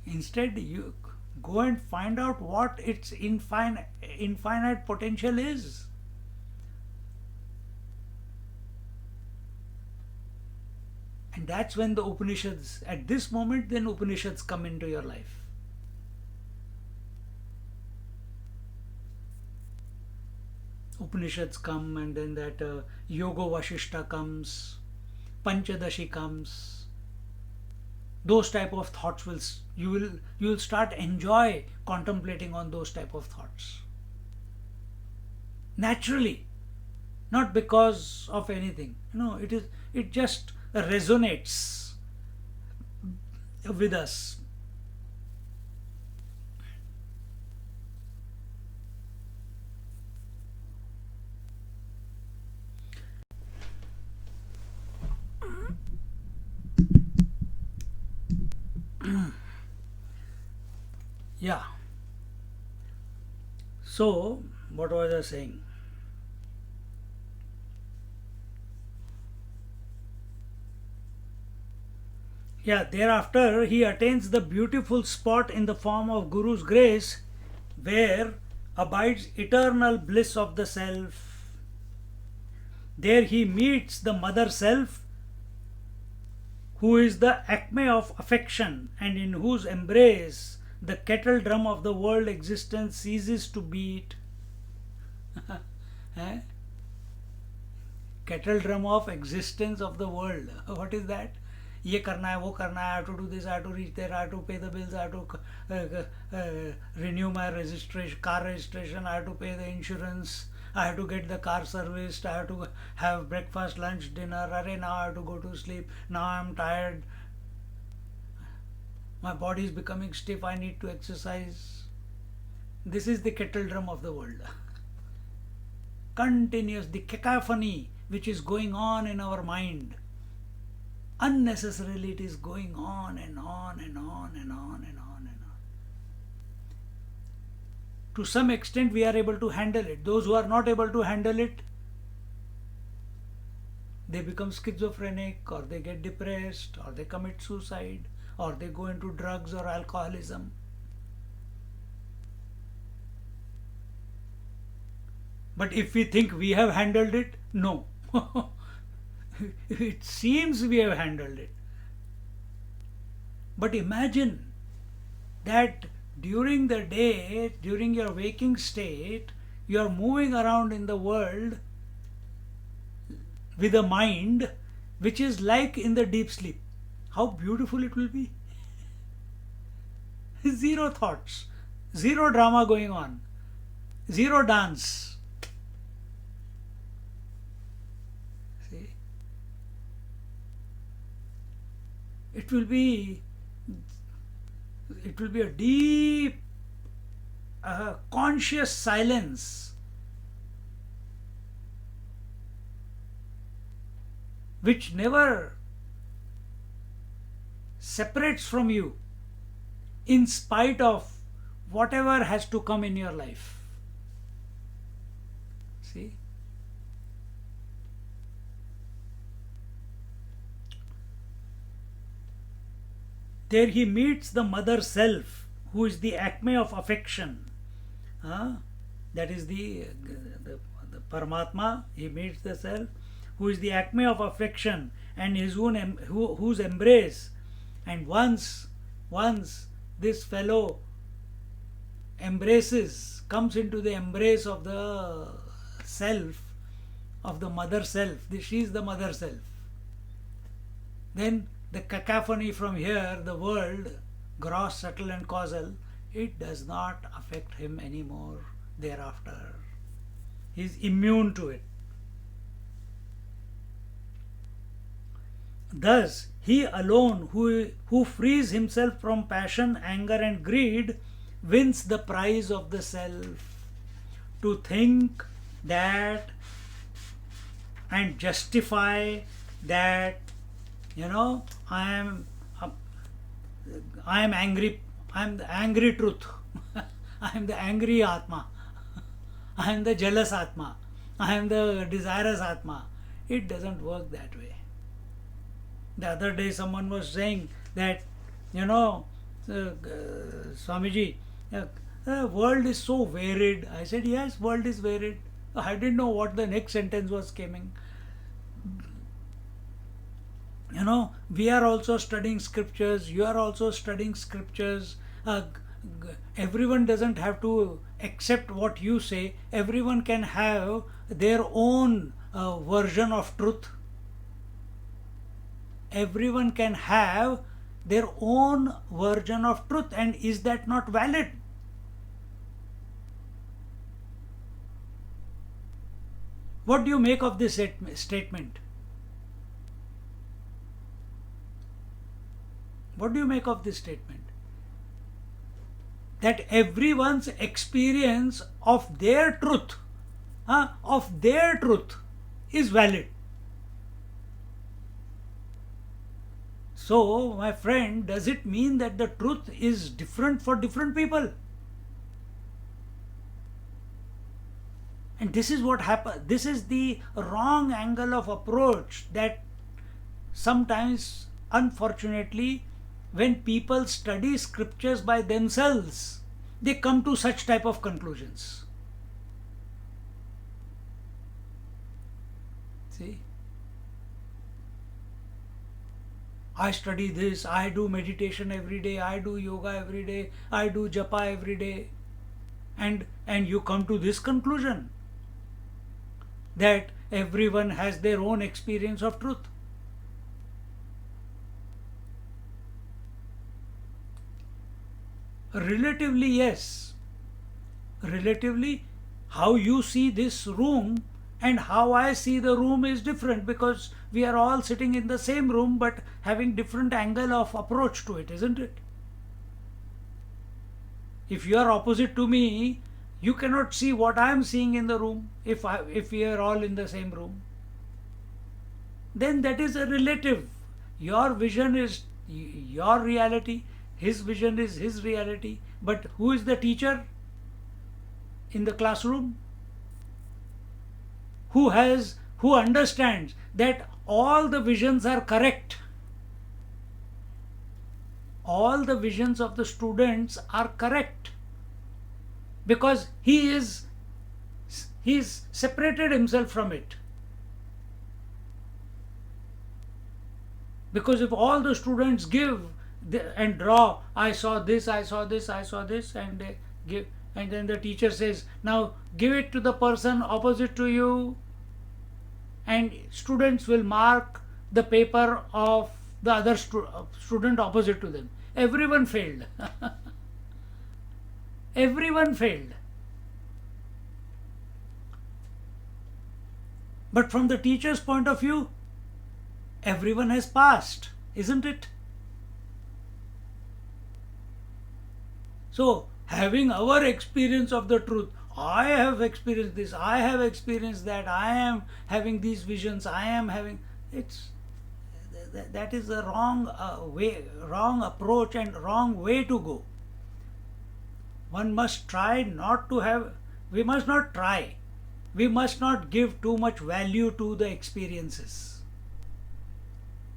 Instead, you go and find out what its infinite potential is. And that's when the Upanishads, at this moment, then Upanishads come into your life. Upanishads come, and then that Yoga Vashishta comes, Panchadashi comes. Those type of thoughts you will start enjoy contemplating on those type of thoughts. Naturally, not because of anything. No, it just resonates with us. Yeah. So, what was I saying? Yeah, thereafter he attains the beautiful spot in the form of Guru's grace, where abides eternal bliss of the self. There he meets the mother self, who is the acme of affection, and in whose embrace the kettle drum of the world existence ceases to beat. Eh? Kettle drum of existence of the world. What is that? ये करना है, वो करना है, I have to do this, I have to reach there, I have to pay the bills, I have to renew my car registration, I have to pay the insurance, I have to get the car serviced, I have to have breakfast, lunch, dinner. Array, now I have to go to sleep. Now I am tired. My body is becoming stiff. I need to exercise. This is the kettle drum of the world. Continuous, the cacophony which is going on in our mind. Unnecessarily it is going on and on and on and on and on and on. To some extent we are able to handle it. Those who are not able to handle it, they become schizophrenic, or they get depressed, or they commit suicide, or they go into drugs or alcoholism. But if we think we have handled it, no. It seems we have handled it. But imagine that during the day, during your waking state, you are moving around in the world with a mind which is like in the deep sleep. How beautiful it will be. Zero thoughts, zero drama going on, zero dance. See? it will be a deep conscious silence which never separates from you in spite of whatever has to come in your life. See? There he meets the mother self, who is the acme of affection. That is the Paramatma. He meets the self, who is the acme of affection and his own whose embrace. And once this fellow comes into the embrace of the self, of the mother self. She is the mother self. Then the cacophony from here, the world, gross, subtle and causal, it does not affect him anymore thereafter. He is immune to it. Thus, he alone who frees himself from passion, anger and greed wins the prize of the self. To think that and justify that, I am angry, I am the angry truth, I am the angry Atma, I am the jealous Atma, I am the desirous Atma. It doesn't work that way. The other day someone was saying that, Swamiji, the world is so varied. I said, yes, world is varied. I didn't know what the next sentence was coming. We are also studying scriptures. You are also studying scriptures. Everyone doesn't have to accept what you say. Everyone can have their own version of truth. Everyone can have their own version of truth. And is that not valid? What do you make of this statement? What do you make of this statement? That everyone's experience of their truth, is valid. So, my friend, does it mean that the truth is different for different people? And this is what happens. This is the wrong angle of approach that sometimes, unfortunately, when people study scriptures by themselves, they come to such type of conclusions. See? I study this, I do meditation every day, I do yoga every day, I do japa every day. And you come to this conclusion that everyone has their own experience of truth. Relatively, yes. Relatively, how you see this room and how I see the room is different, because we are all sitting in the same room but having different angle of approach to it, isn't it? If you are opposite to me, you cannot see what I am seeing in the room if we are all in the same room. Then that is a relative. Your vision is your reality, his vision is his reality. But who is the teacher in the classroom? Who understands that all the visions are correct? All the visions of the students are correct, because he's separated himself from it. Because if all the students give and draw, I saw this, I saw this, I saw this, and they give, and then the teacher says, now give it to the person opposite to you, and students will mark the paper of the other student opposite to them. Everyone failed. Everyone failed. But from the teacher's point of view, everyone has passed, isn't it? So, having our experience of the truth, I have experienced this, I have experienced that, I am having these visions, I am having, it's that is the wrong way, wrong approach, and wrong way to go. One must try not to have, we must not try, we must not give too much value to the experiences,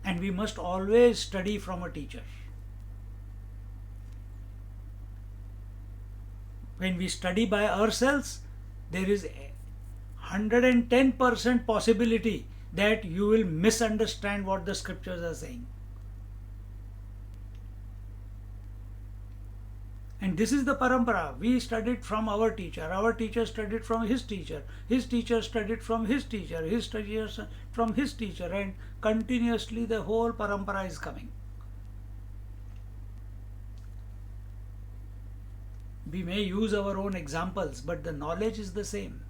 and we must always study from a teacher. When we study by ourselves, there is 110% possibility that you will misunderstand what the scriptures are saying. And this is the parampara. We studied from our teacher studied from his teacher studied from his teacher, his teacher from his teacher, and continuously the whole parampara is coming. We may use our own examples, but the knowledge is the same.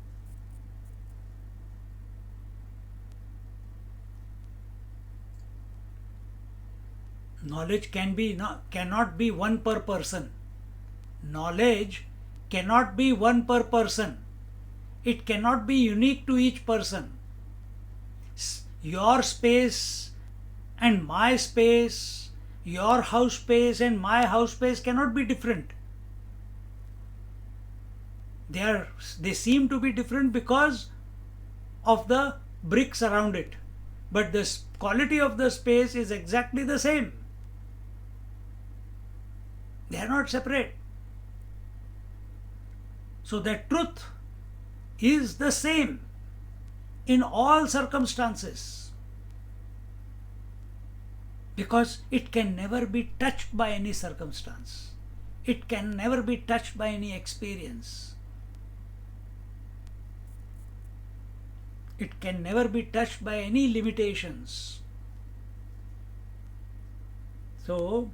Knowledge cannot be one per person. Knowledge cannot be one per person. It cannot be unique to each person. Your space and my space, your house space and my house space cannot be different. They seem to be different because of the bricks around it, but the quality of the space is exactly the same. They are not separate. So the truth is the same in all circumstances, because it can never be touched by any circumstance. It can never be touched by any experience. It can never be touched by any limitations. So,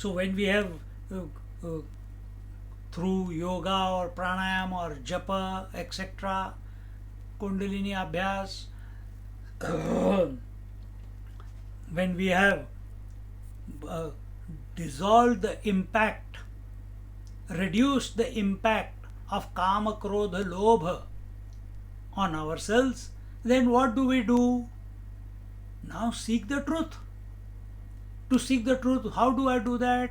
when we have through yoga or pranayama or japa, etc., kundalini abhyas, when we have dissolved the impact, reduced the impact of kama, krodha, lobha on ourselves, then what do? Now seek the truth. To seek the truth, how do I do that?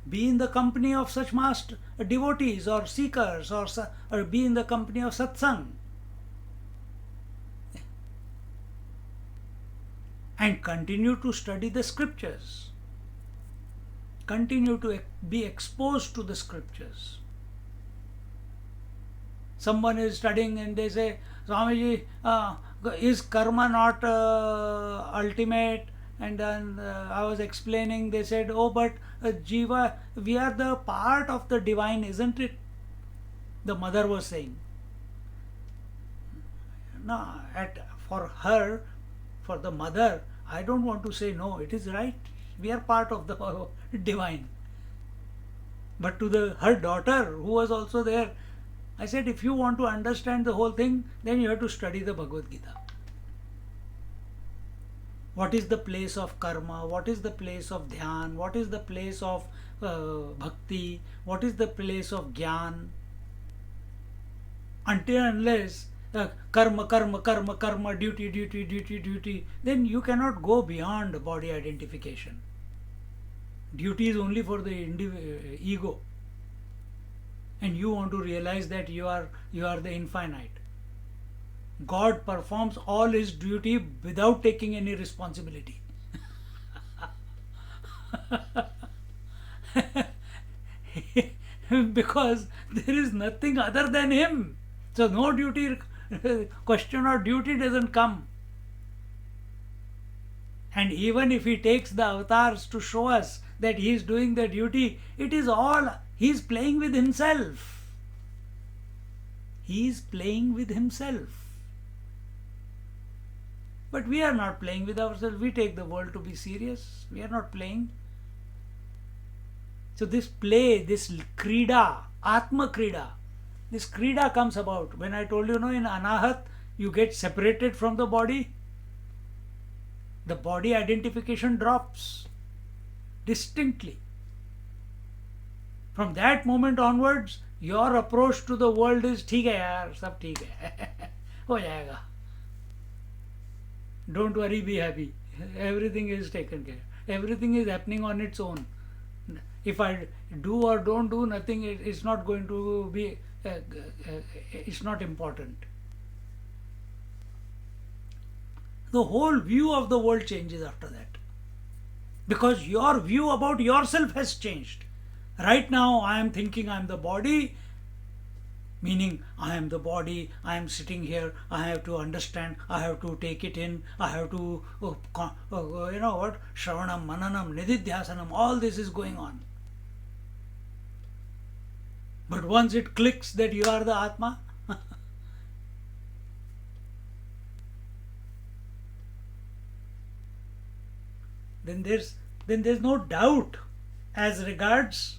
Be in the company of such master devotees or seekers, or be in the company of satsang. And continue to study the scriptures. Continue to be exposed to the scriptures. Someone is studying and they say, Swamiji, is karma not ultimate? And then I was explaining, they said, oh, but Jiva, we are the part of the divine, isn't it? The mother was saying. No, for her, for the mother, I don't want to say no, it is right. We are part of the divine. But to her daughter, who was also there, I said, if you want to understand the whole thing, then you have to study the Bhagavad Gita. What is the place of karma? What is the place of dhyan? What is the place of bhakti? What is the place of jnana? Until unless karma, duty, then you cannot go beyond body identification. Duty is only for the ego. And you want to realize that you are the infinite. God performs all his duty without taking any responsibility. Because there is nothing other than him. So no duty, question of duty doesn't come. And even if he takes the avatars to show us that he is doing the duty, it is all, he is playing with himself. He is playing with himself. But we are not playing with ourselves. We take the world to be serious. We are not playing. So this play, this krida, atma krida, this krida comes about. When I told you, in anahat, you get separated from the body, the body identification drops distinctly. From that moment onwards, your approach to the world is ठीक है यार, सब ठीक है, हो जाएगा. Don't worry, be happy. Everything is taken care. Everything is happening on its own. If I do or don't do nothing, it's not going to be, it's not important. The whole view of the world changes after that. Because your view about yourself has changed. Right now, I am thinking I am the body, meaning I am the body, I am sitting here, I have to understand, I have to take it in, I have to, Shravanam, Mananam, Nididhyasanam, all this is going on. But once it clicks that you are the Atma, then there's no doubt as regards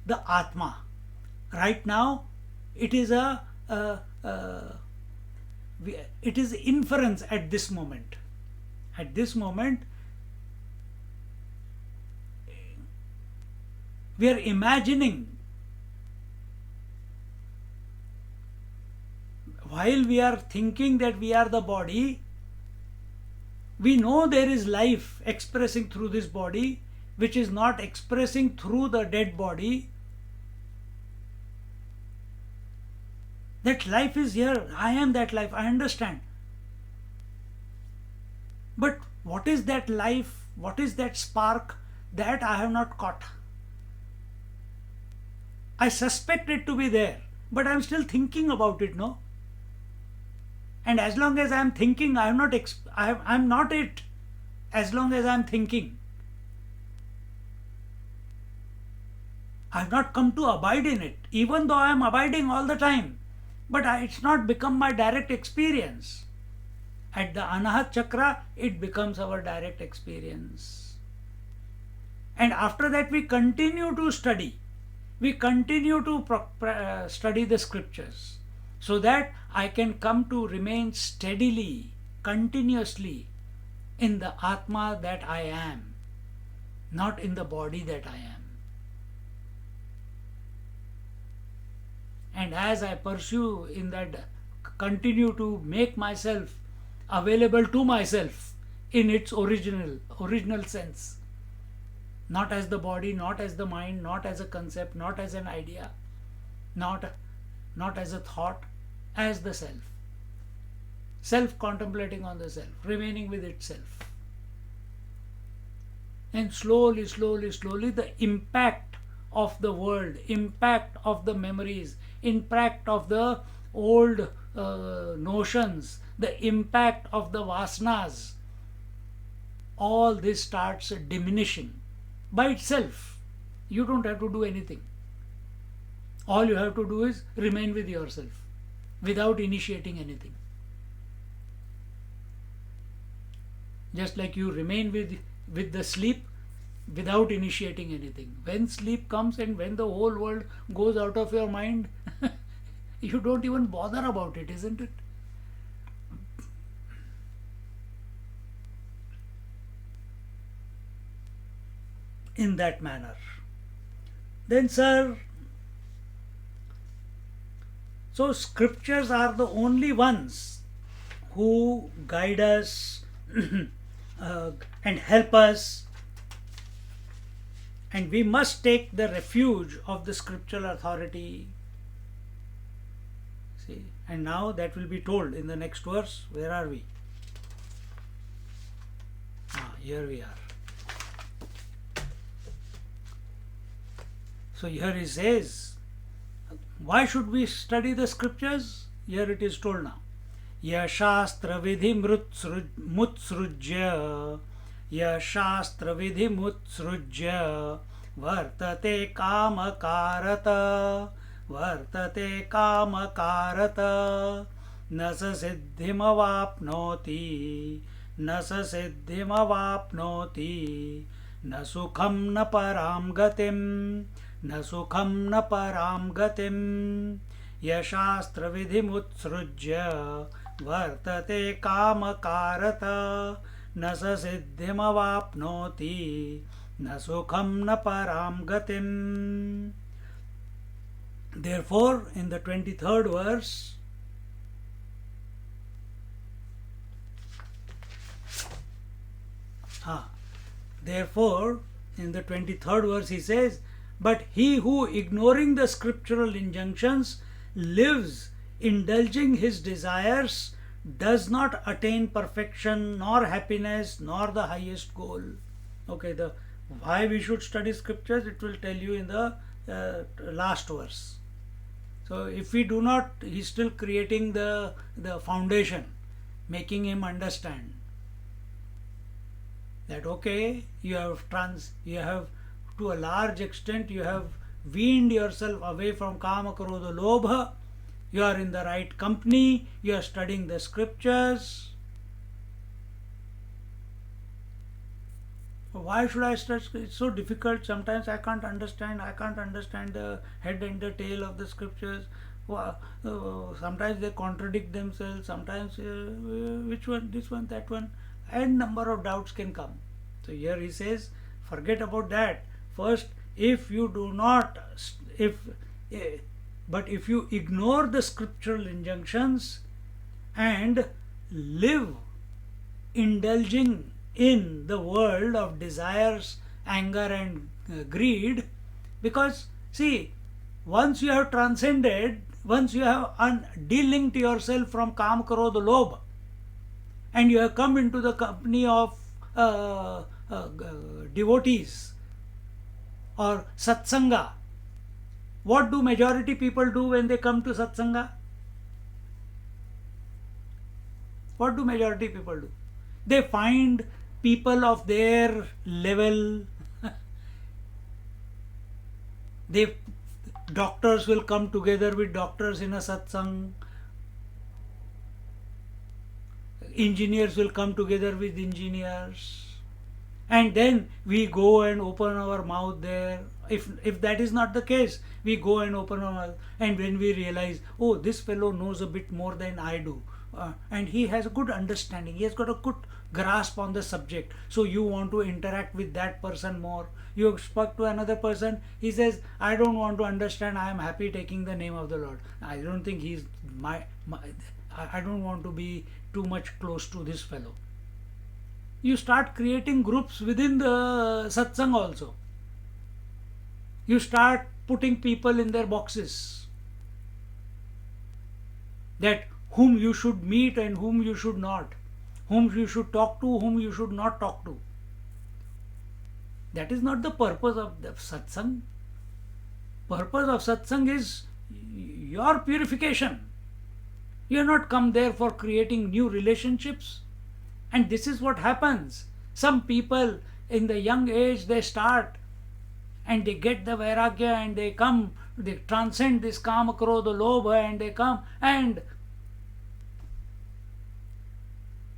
the Atma. Right now, it is it is inference at this moment. At this moment, we are imagining. While we are thinking that we are the body, we know there is life expressing through this body, which is not expressing through the dead body. That life is here. I am that life. I understand. But what is that life? What is that spark? That I have not caught. I suspect it to be there, but I am still thinking about it, no? And as long as I am thinking, I am not it. As long as I am thinking, I have not come to abide in it, even though I am abiding all the time. But it's not become my direct experience. At the Anahat Chakra, it becomes our direct experience. And after that, we continue to study. We continue to study the scriptures, so that I can come to remain steadily, continuously in the Atma that I am, not in the body that I am. And as I pursue in that, continue to make myself available to myself in its original sense, not as the body, not as the mind, not as a concept, not as an idea, not as a thought, as the self contemplating on the self, remaining with itself. And slowly the impact of the world, impact of the memories, impact of the old notions, the impact of the vasanas, all this starts diminishing by itself. You don't have to do anything. All you have to do is remain with yourself without initiating anything. Just like you remain with the sleep without initiating anything. When sleep comes and when the whole world goes out of your mind, you don't even bother about it, isn't it? In that manner. Then, sir, so scriptures are the only ones who guide us and help us, and we must take the refuge of the scriptural authority. See, and now that will be told in the next verse. Where are we? Here we are. So here he says, why should we study the scriptures? Here it is told now. Ya shastra vidhi mutsrujya, ya shastra vidhi mutsrujya, vartate kamakarata, vartate kamakarata, nasa siddhimavapnoti, nasa siddhimavapnoti, na sukham na param gatim, न सुखम न पराम गतिम यशास्त्रविधिमुत्सृज्य वर्तते कामकारत न स सिद्धिमवाप्नोति न सुखम न param gatim. Therefore, in the 23rd verse, therefore, in the 23rd verse he says, but he who, ignoring the scriptural injunctions, lives indulging his desires, does not attain perfection, nor happiness, nor the highest goal. Okay, the why we should study scriptures, it will tell you in the last verse. So if we do not, he's still creating the foundation, making him understand that okay, you have to a large extent you have weaned yourself away from kama krodha lobha, you are in the right company, you are studying the scriptures. Why should I study? It's so difficult. Sometimes I can't understand the head and the tail of the scriptures. Sometimes they contradict themselves, sometimes which one, this one, that one, and number of doubts can come. So here he says, forget about that. First, if you do not, but if you ignore the scriptural injunctions and live indulging in the world of desires, anger and greed, because see, once you have transcended, once you have delinked yourself from kam krodha lobha and you have come into the company of devotees or satsanga, what do majority people do when they come to satsanga? What do majority people do? They find people of their level. Doctors will come together with doctors in a satsang. Engineers will come together with engineers. And then we go and open our mouth there. If that is not the case, we go and open our mouth. And when we realize, oh, this fellow knows a bit more than I do. And he has a good understanding. He has got a good grasp on the subject. So you want to interact with that person more. You spoke to another person. He says, I don't want to understand. I am happy taking the name of the Lord. I don't think he's I don't want to be too much close to this fellow. You start creating groups within the satsang also. You start putting people in their boxes. That whom you should meet and whom you should not. Whom you should talk to, whom you should not talk to. That is not the purpose of the satsang. Purpose of satsang is your purification. You are not come there for creating new relationships. And this is what happens. Some people in the young age, they start and they get the vairagya and they come, they transcend this kama krodha lobha and they come, and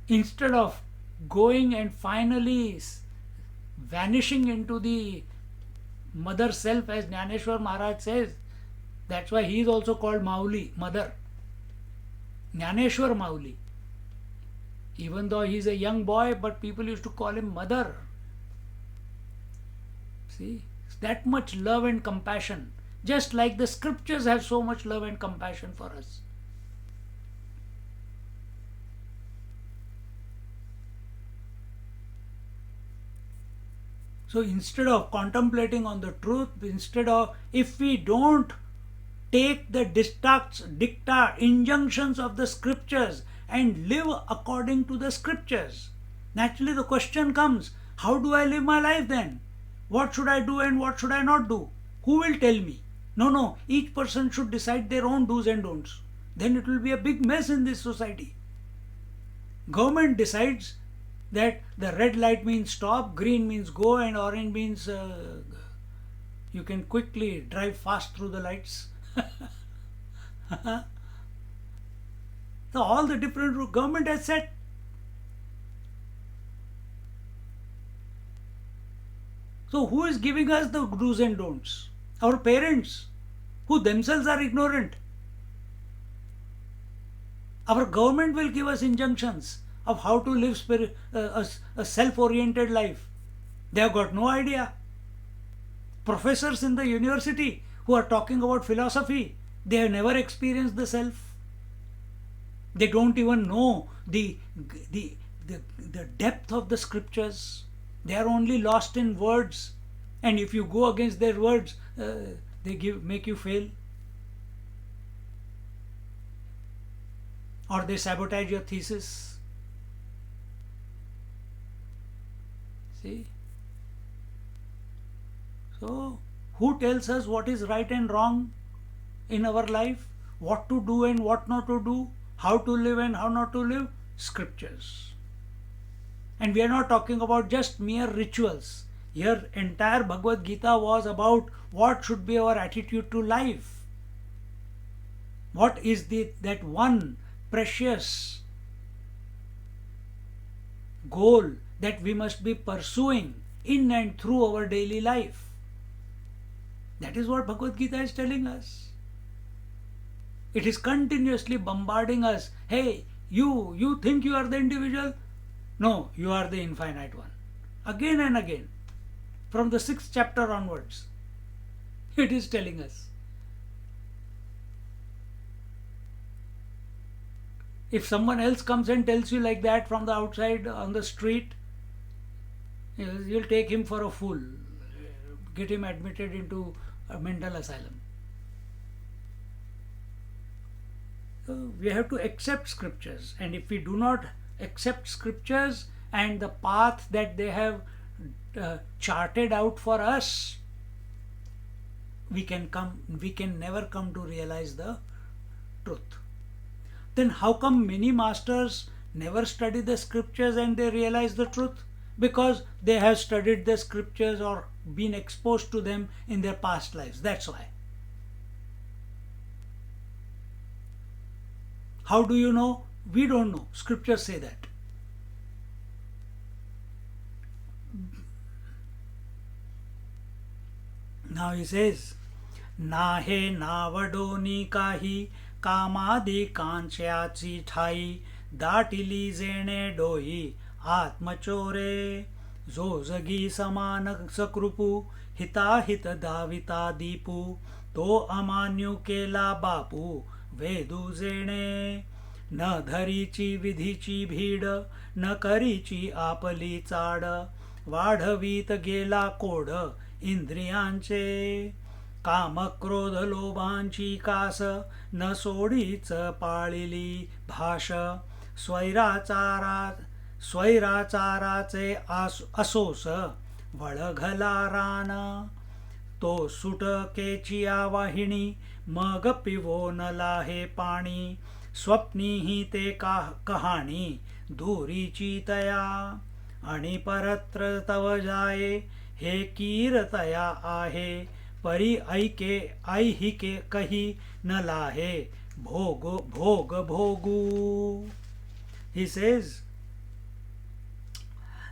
instead of going and finally vanishing into the mother self, as Jnaneshwar Maharaj says, that's why he is also called Mauli, mother. Jnaneshwar Mauli. Even though he is a young boy, but people used to call him mother. See, that much love and compassion. Just like the scriptures have so much love and compassion for us. So instead of contemplating on the truth, if we don't take the dicta, injunctions of the scriptures and live according to the scriptures, naturally the question comes, how do I live my life then? What should I do and what should I not do? Who will tell me? No, each person should decide their own do's and don'ts. Then it will be a big mess in this society. Government decides that the red light means stop, green means go, and orange means you can quickly drive fast through the lights. So all the different government has set. So who is giving us the do's and don'ts? Our parents, who themselves are ignorant. Our government will give us injunctions of how to live a self-oriented life. They have got no idea. Professors in the university who are talking about philosophy, they have never experienced the self. They don't even know the, the depth of the scriptures. They are only lost in words. And if you go against their words, they make you fail. Or they sabotage your thesis. See? So, who tells us what is right and wrong in our life? What to do and what not to do? How to live and how not to live? Scriptures. And we are not talking about just mere rituals. Here, entire Bhagavad Gita was about what should be our attitude to life. What is that one precious goal that we must be pursuing in and through our daily life? That is what Bhagavad Gita is telling us. It is continuously bombarding us. Hey, you think you are the individual? No, you are the infinite one. Again and again. From the 6th chapter onwards. It is telling us. If someone else comes and tells you like that from the outside on the street, you'll take him for a fool. Get him admitted into a mental asylum. So we have to accept scriptures, and if we do not accept scriptures and the path that they have charted out for us, we can never come to realize the truth. Then how come many masters never study the scriptures and they realize the truth? Because they have studied the scriptures or been exposed to them in their past lives. That's why. How do you know? We don't know. Scriptures say that. Now he says, ना हे नावडोनी काही कामादी कांच्याची ठाई दाटिली जेणे डोई आत्मचोरे जो जगी समान सकृपू हिताहित दाविता दीपू तो अमान्यू केला बापू वेदू जेणे न धरीची विधीची भीड न करीची आपली चाड वाढवीत गेला कोड इंद्रियांचे काम क्रोध लोभांची कास न सोडीच पाळिली भाष स्वैराचाराचे असोस वळघला रान तो सुटकेची वाहिनी मग पिवो न लाहे पाणी स्वप्नीही ते कहाणी दूरीची तया आणि परत्र तव जाये हे कीरतया आहे परी ऐहिके कही न लाहे भोग भोगू. He says,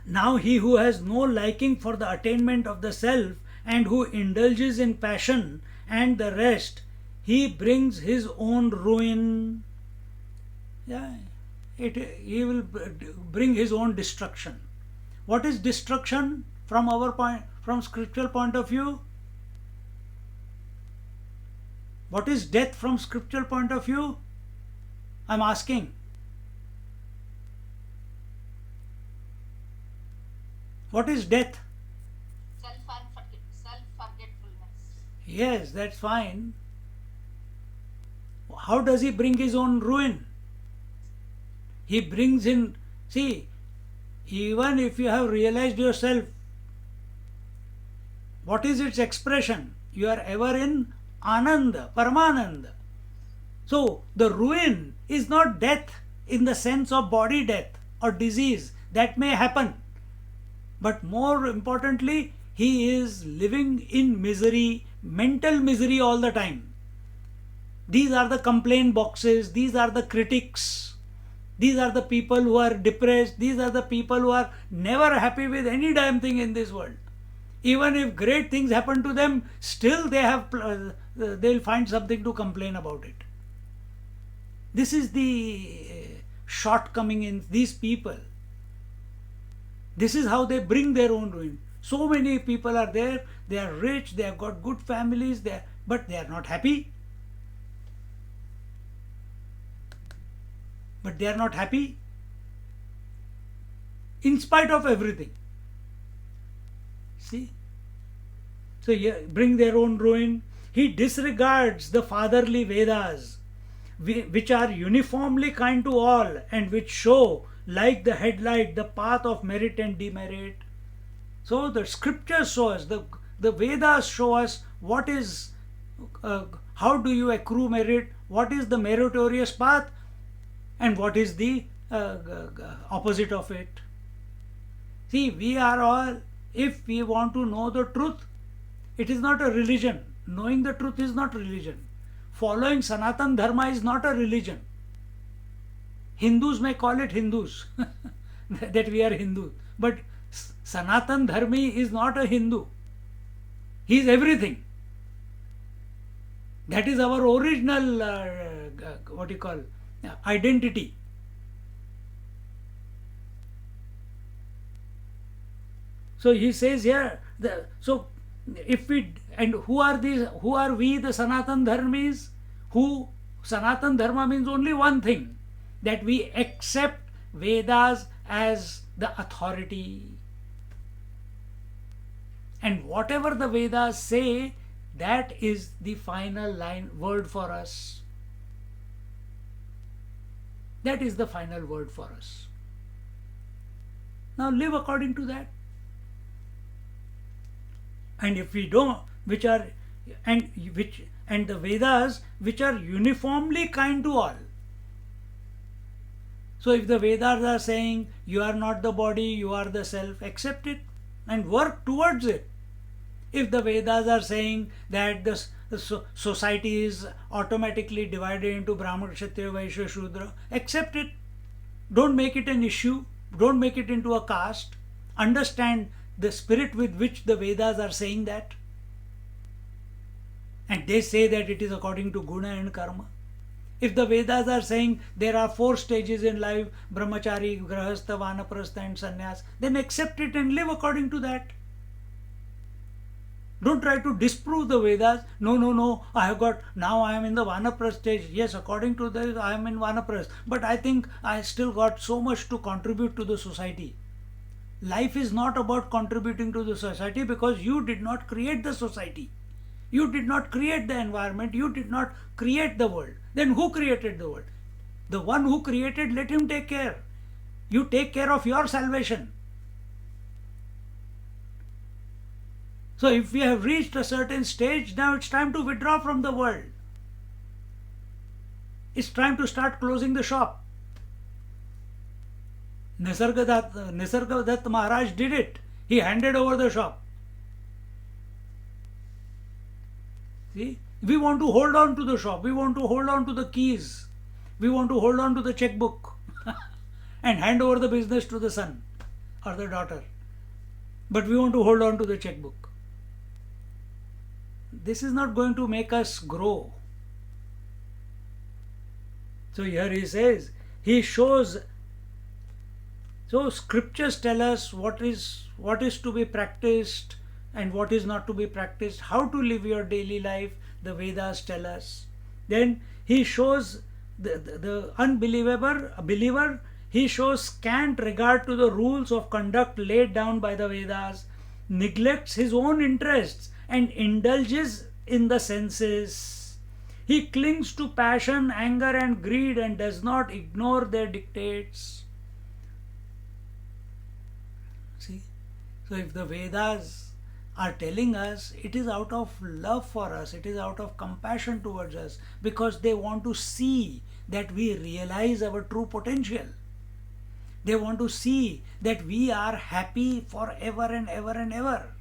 now he who has no liking for the attainment of the self and who indulges in passion and the rest, he brings his own ruin. Yeah, he will bring his own destruction. What is destruction from scriptural point of view? What is death from scriptural point of view? I am asking. What is death? Self-forgetfulness. Yes, that's fine. How does he bring his own ruin? He brings in, see, even if you have realized yourself, what is its expression? You are ever in Ananda, Paramananda. So, the ruin is not death in the sense of body death or disease. That may happen. But more importantly, he is living in misery, mental misery all the time. These are the complaint boxes, these are the critics, these are the people who are depressed, these are the people who are never happy with any damn thing in this world. Even if great things happen to them, still they'll find something to complain about it. This is the shortcoming in these people. This is how they bring their own ruin. So many people are there, they are rich, they have got good families, but they are not happy. But they are not happy in spite of everything. See? So bring their own ruin. He disregards the fatherly Vedas, which are uniformly kind to all and which show, like the headlight, the path of merit and demerit. So the scriptures show us, the Vedas show us what is, how do you accrue merit, what is the meritorious path, and what is the opposite of it. See, we are all, if we want to know the truth, it is not a religion. Knowing the truth is not religion. Following Sanatan Dharma is not a religion. Hindus may call it Hindus, that we are Hindus. But Sanatan Dharmi is not a Hindu. He is everything. That is our original, identity. So he says here, if we, and who are we, the Sanatan Dharmis? Sanatan Dharma means only one thing, that we accept Vedas as the authority. And whatever the Vedas say, that is the final word for us. That is the final word for us. Now live according to that. And if we don't, and the Vedas which are uniformly kind to all. So if the Vedas are saying you are not the body, you are the self, accept it and work towards it. If the Vedas are saying that the society is automatically divided into Brahmana, Kshatriya, Vaishya, Shudra, accept it. Don't make it an issue. Don't make it into a caste. Understand the spirit with which the Vedas are saying that. And they say that it is according to Guna and Karma. If the Vedas are saying there are 4 stages in life, Brahmachari, Grahastha, Vanaprastha and Sannyas, then accept it and live according to that. Don't try to disprove the Vedas. No, now I am in the Vanaprastha stage. Yes, according to this, I am in Vanaprastha. But I think I still got so much to contribute to the society. Life is not about contributing to the society because you did not create the society. You did not create the environment. You did not create the world. Then who created the world? The one who created, let him take care. You take care of your salvation. So if we have reached a certain stage, now it's time to withdraw from the world. It's time to start closing the shop. Nisargadatta Maharaj did it. He handed over the shop. See, we want to hold on to the shop. We want to hold on to the keys. We want to hold on to the checkbook and hand over the business to the son or the daughter. But we want to hold on to the checkbook. This is not going to make us grow. So here he says, he shows. So scriptures tell us what is to be practiced and what is not to be practiced, how to live your daily life, the Vedas tell us. Then he shows the believer, he shows scant regard to the rules of conduct laid down by the Vedas, neglects his own interests and indulges in the senses. He clings to passion, anger and greed and does not ignore their dictates. See? So if the Vedas are telling us, it is out of love for us, it is out of compassion towards us, because they want to see that we realize our true potential. They want to see that we are happy forever and ever and ever,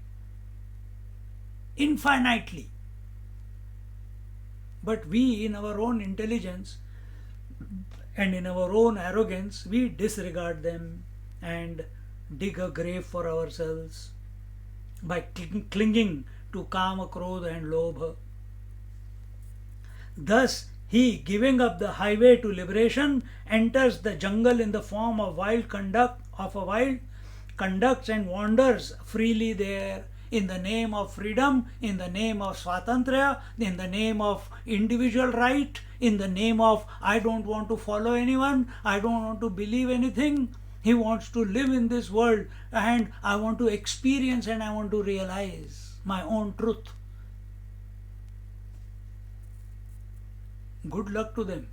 infinitely. But we, in our own intelligence and in our own arrogance, we disregard them and dig a grave for ourselves by clinging to Kama, Krodha and Lobha. Thus, He, giving up the highway to liberation, enters the jungle in the form of a wild, conducts and wanders freely there in the name of freedom, in the name of swatantraya, in the name of individual right, in the name of I don't want to follow anyone, I don't want to believe anything. He wants to live in this world and I want to experience and I want to realize my own truth. Good luck to them.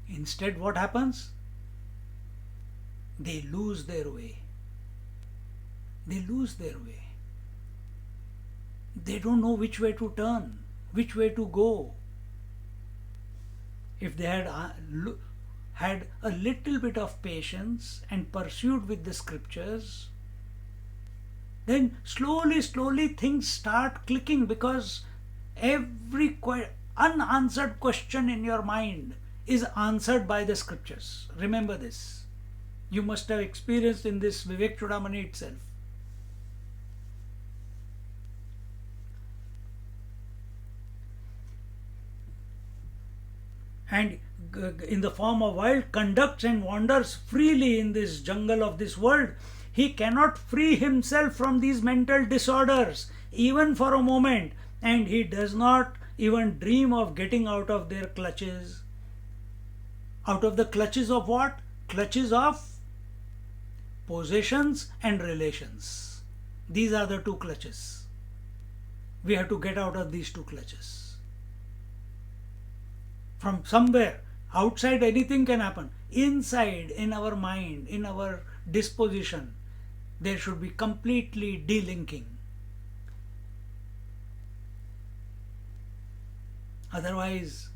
Instead, what happens? They lose their way. They lose their way. They don't know which way to turn, which way to go. If they had a little bit of patience and pursued with the scriptures, then slowly things start clicking, because every unanswered question in your mind is answered by the scriptures. Remember this. You must have experienced in this Vivek Chudamani itself. And in the form of wild, conducts and wanders freely in this jungle of this world. He cannot free himself from these mental disorders even for a moment, and he does not even dream of getting out of their clutches. Out of the clutches of what? Clutches of possessions and relations. These are the two clutches. We have to get out of these two clutches. From somewhere outside, anything can happen. Inside, in our mind, in our disposition, there should be completely delinking. Otherwise,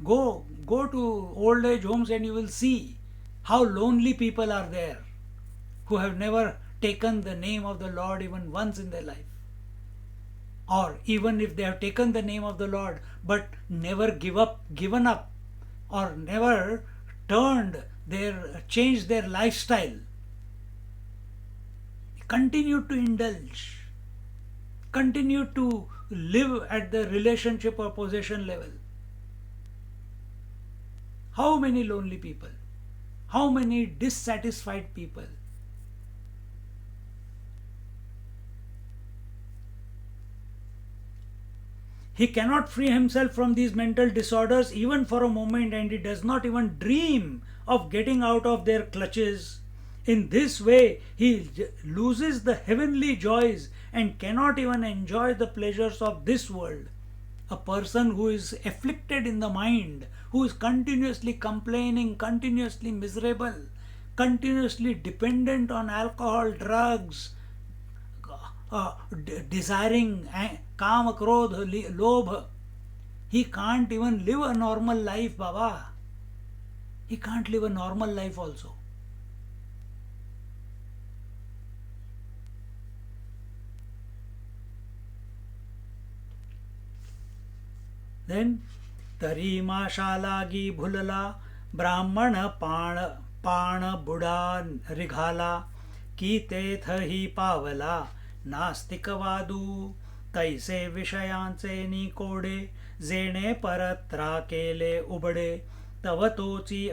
go to old age homes and you will see how lonely people are there who have never taken the name of the Lord even once in their life. Or even if they have taken the name of the Lord but never given up, or never changed their lifestyle, continue to indulge, continue to live at the relationship or possession level. How many lonely people? How many dissatisfied people? He cannot free himself from these mental disorders even for a moment, and he does not even dream of getting out of their clutches. In this way, he loses the heavenly joys and cannot even enjoy the pleasures of this world. A person who is afflicted in the mind, who is continuously complaining, continuously miserable, continuously dependent on alcohol, drugs, desiring kama, krodha, lobha, he can't even live a normal life, Baba. He can't live a normal life also. Then, तरी माशा लागी भुलला, ब्राह्मण पाण बुडा रिघाला, की तेथ ही पावला, नास्तिकवादू, तैसे विषयांचे निकोडे, जेणे परत्रा केले उबडे, तव तोची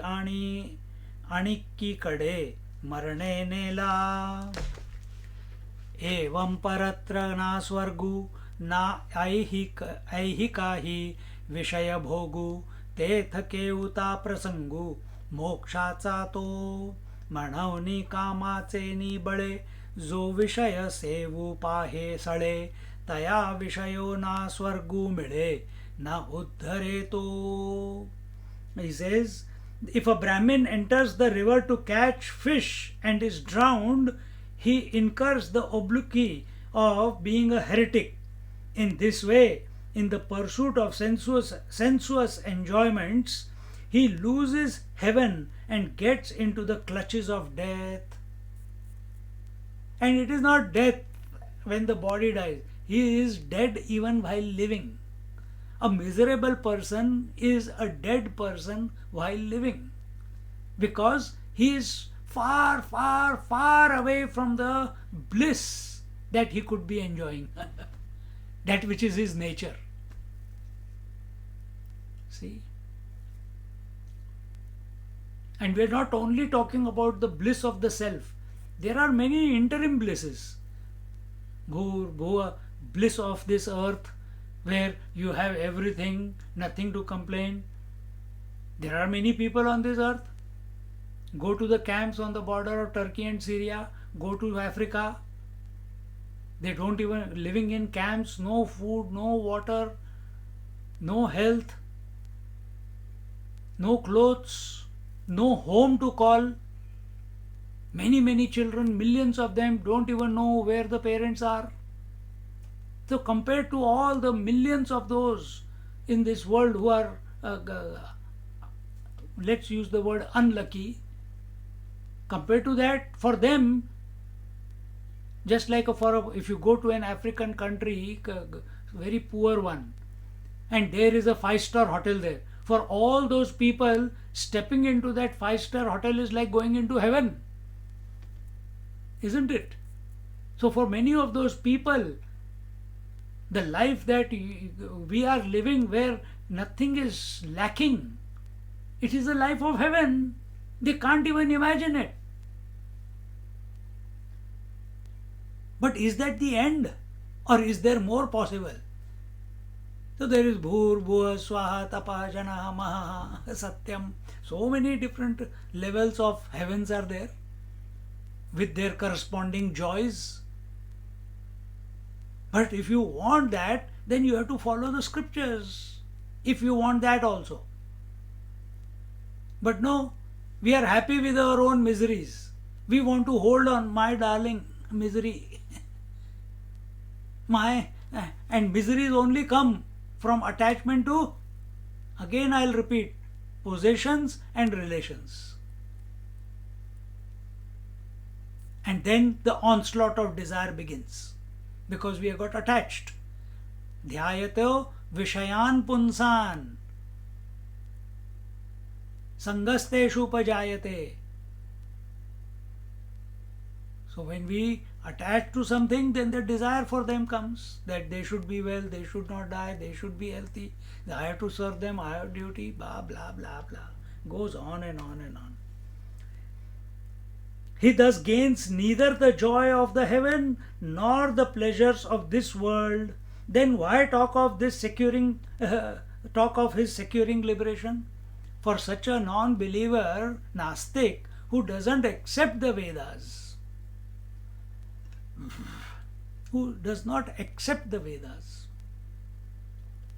आणिकीकडे मरणे नेला. एवं परत्र ना स्वर्गू, ना ऐहिकाही विषय भोगू, तेथ केऊता प्रसंगू, मोक्षाचा तो म्हणवनी कामाचे निबळे, जो विषय सेवू पाहे सळे, तया विषयो ना स्वर्गू मिळे, ना उद्धरे तो. He says, if a Brahmin enters the river to catch fish and is drowned, he incurs the obloquy of being a heretic. In this way, in the pursuit of sensuous enjoyments, he loses heaven and gets into the clutches of death. And it is not death when the body dies. He is dead even while living. A miserable person is a dead person while living, because he is far, far, far away from the bliss that he could be enjoying, that which is his nature. See? And we are not only talking about the bliss of the self. There are many interim blisses. Bhur, bliss of this earth, where you have everything, nothing to complain. There are many people on this earth. Go to the camps on the border of Turkey and Syria. Go to Africa. They don't even living in camps, no food, no water, no health, no clothes, no home to call. Many children, millions of them don't even know where the parents are. So compared to all the millions of those in this world who are, let's use the word unlucky, compared to that, for them, just like if you go to an African country, very poor one, and there is a 5-star hotel there, for all those people, stepping into that 5-star hotel is like going into heaven. Isn't it? So for many of those people, the life that we are living where nothing is lacking, it is the life of heaven. They can't even imagine it. But is that the end? Or is there more possible? So there is Bhur, Bhuva, Swaha, Tapa, Janaha, Maha, Satyam. So many different levels of heavens are there with their corresponding joys. But if you want that, then you have to follow the scriptures. If you want that also. But no, we are happy with our own miseries. We want to hold on, my darling, misery. And miseries only come from attachment to, again I'll repeat, possessions and relations. And then the onslaught of desire begins, because we have got attached. Dhyayato vishayan punsan sangasteshu upajayate. So when we attach to something, then the desire for them comes, that they should be well, they should not die, they should be healthy, I have to serve them, I have duty, blah blah blah blah. Goes on and on and on. He thus gains neither the joy of the heaven nor the pleasures of this world. Then why talk of his securing liberation? For such a non-believer, Nastik, who doesn't accept the Vedas, who does not accept the Vedas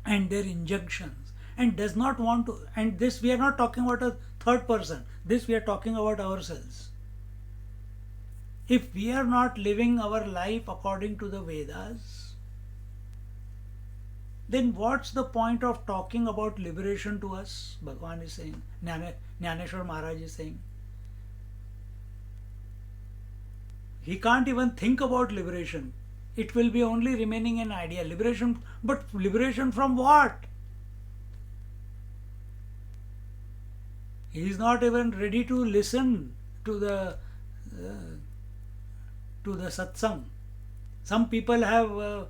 and their injunctions, and does not want to, and this we are not talking about a third person, this we are talking about ourselves. If we are not living our life according to the Vedas, then what's the point of talking about liberation to us? Bhagavan is saying, Jnaneshwar Maharaj is saying. He can't even think about liberation. It will be only remaining an idea. Liberation, but liberation from what? He is not even ready to listen to the satsang. Some people have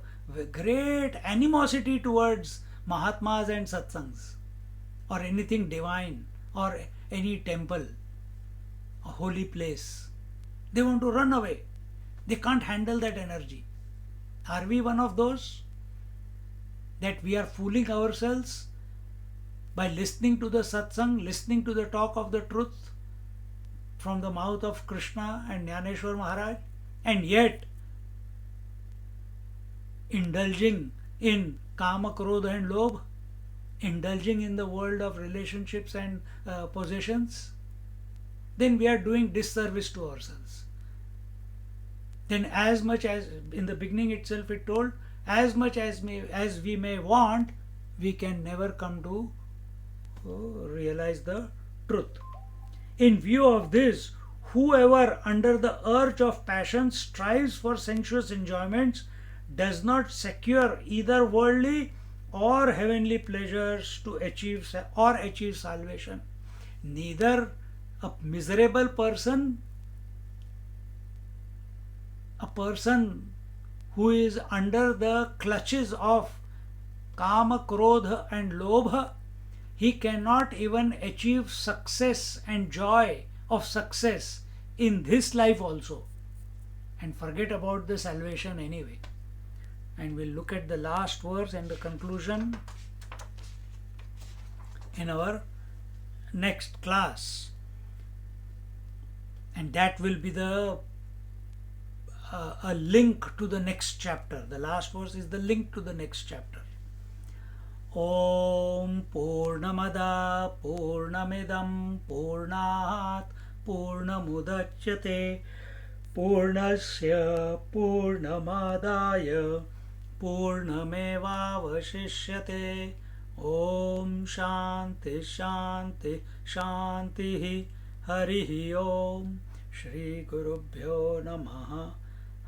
great animosity towards Mahatmas and satsangs, or anything divine, or any temple, a holy place. They want to run away. They can't handle that energy. Are we one of those? That we are fooling ourselves by listening to the satsang, listening to the talk of the truth from the mouth of Krishna and Jnaneshwar Maharaj, and yet indulging in kama, krodha and lobh, indulging in the world of relationships and possessions, then we are doing disservice to ourselves. Then as much as, in the beginning itself it told, as much as we may want, we can never come to realize the truth. In view of this, whoever under the urge of passion strives for sensuous enjoyments does not secure either worldly or heavenly pleasures to achieve salvation. Neither a miserable person, a person who is under the clutches of kama, krodha and lobha, he cannot even achieve success and joy of success in this life also, and forget about the salvation anyway. And we'll look at the last verse and the conclusion in our next class, and that will be the a link to the next chapter. The last verse is the link to the next chapter. Om Purnamada Purnamidam Purnat Purnamudachyate Purnasya Purnamadaya Purnamevavashishyate. Om Shanti Shanti Shanti. Harihi Om. Shri Gurubhyo Namaha.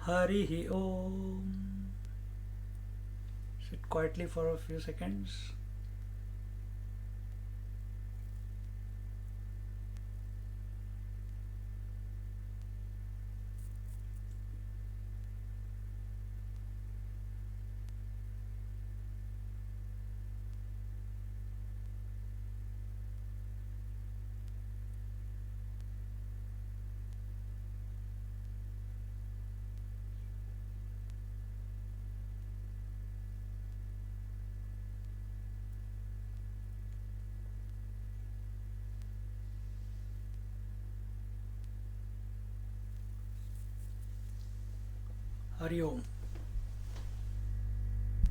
Harihi Om. Sit quietly for a few seconds. Hari Om.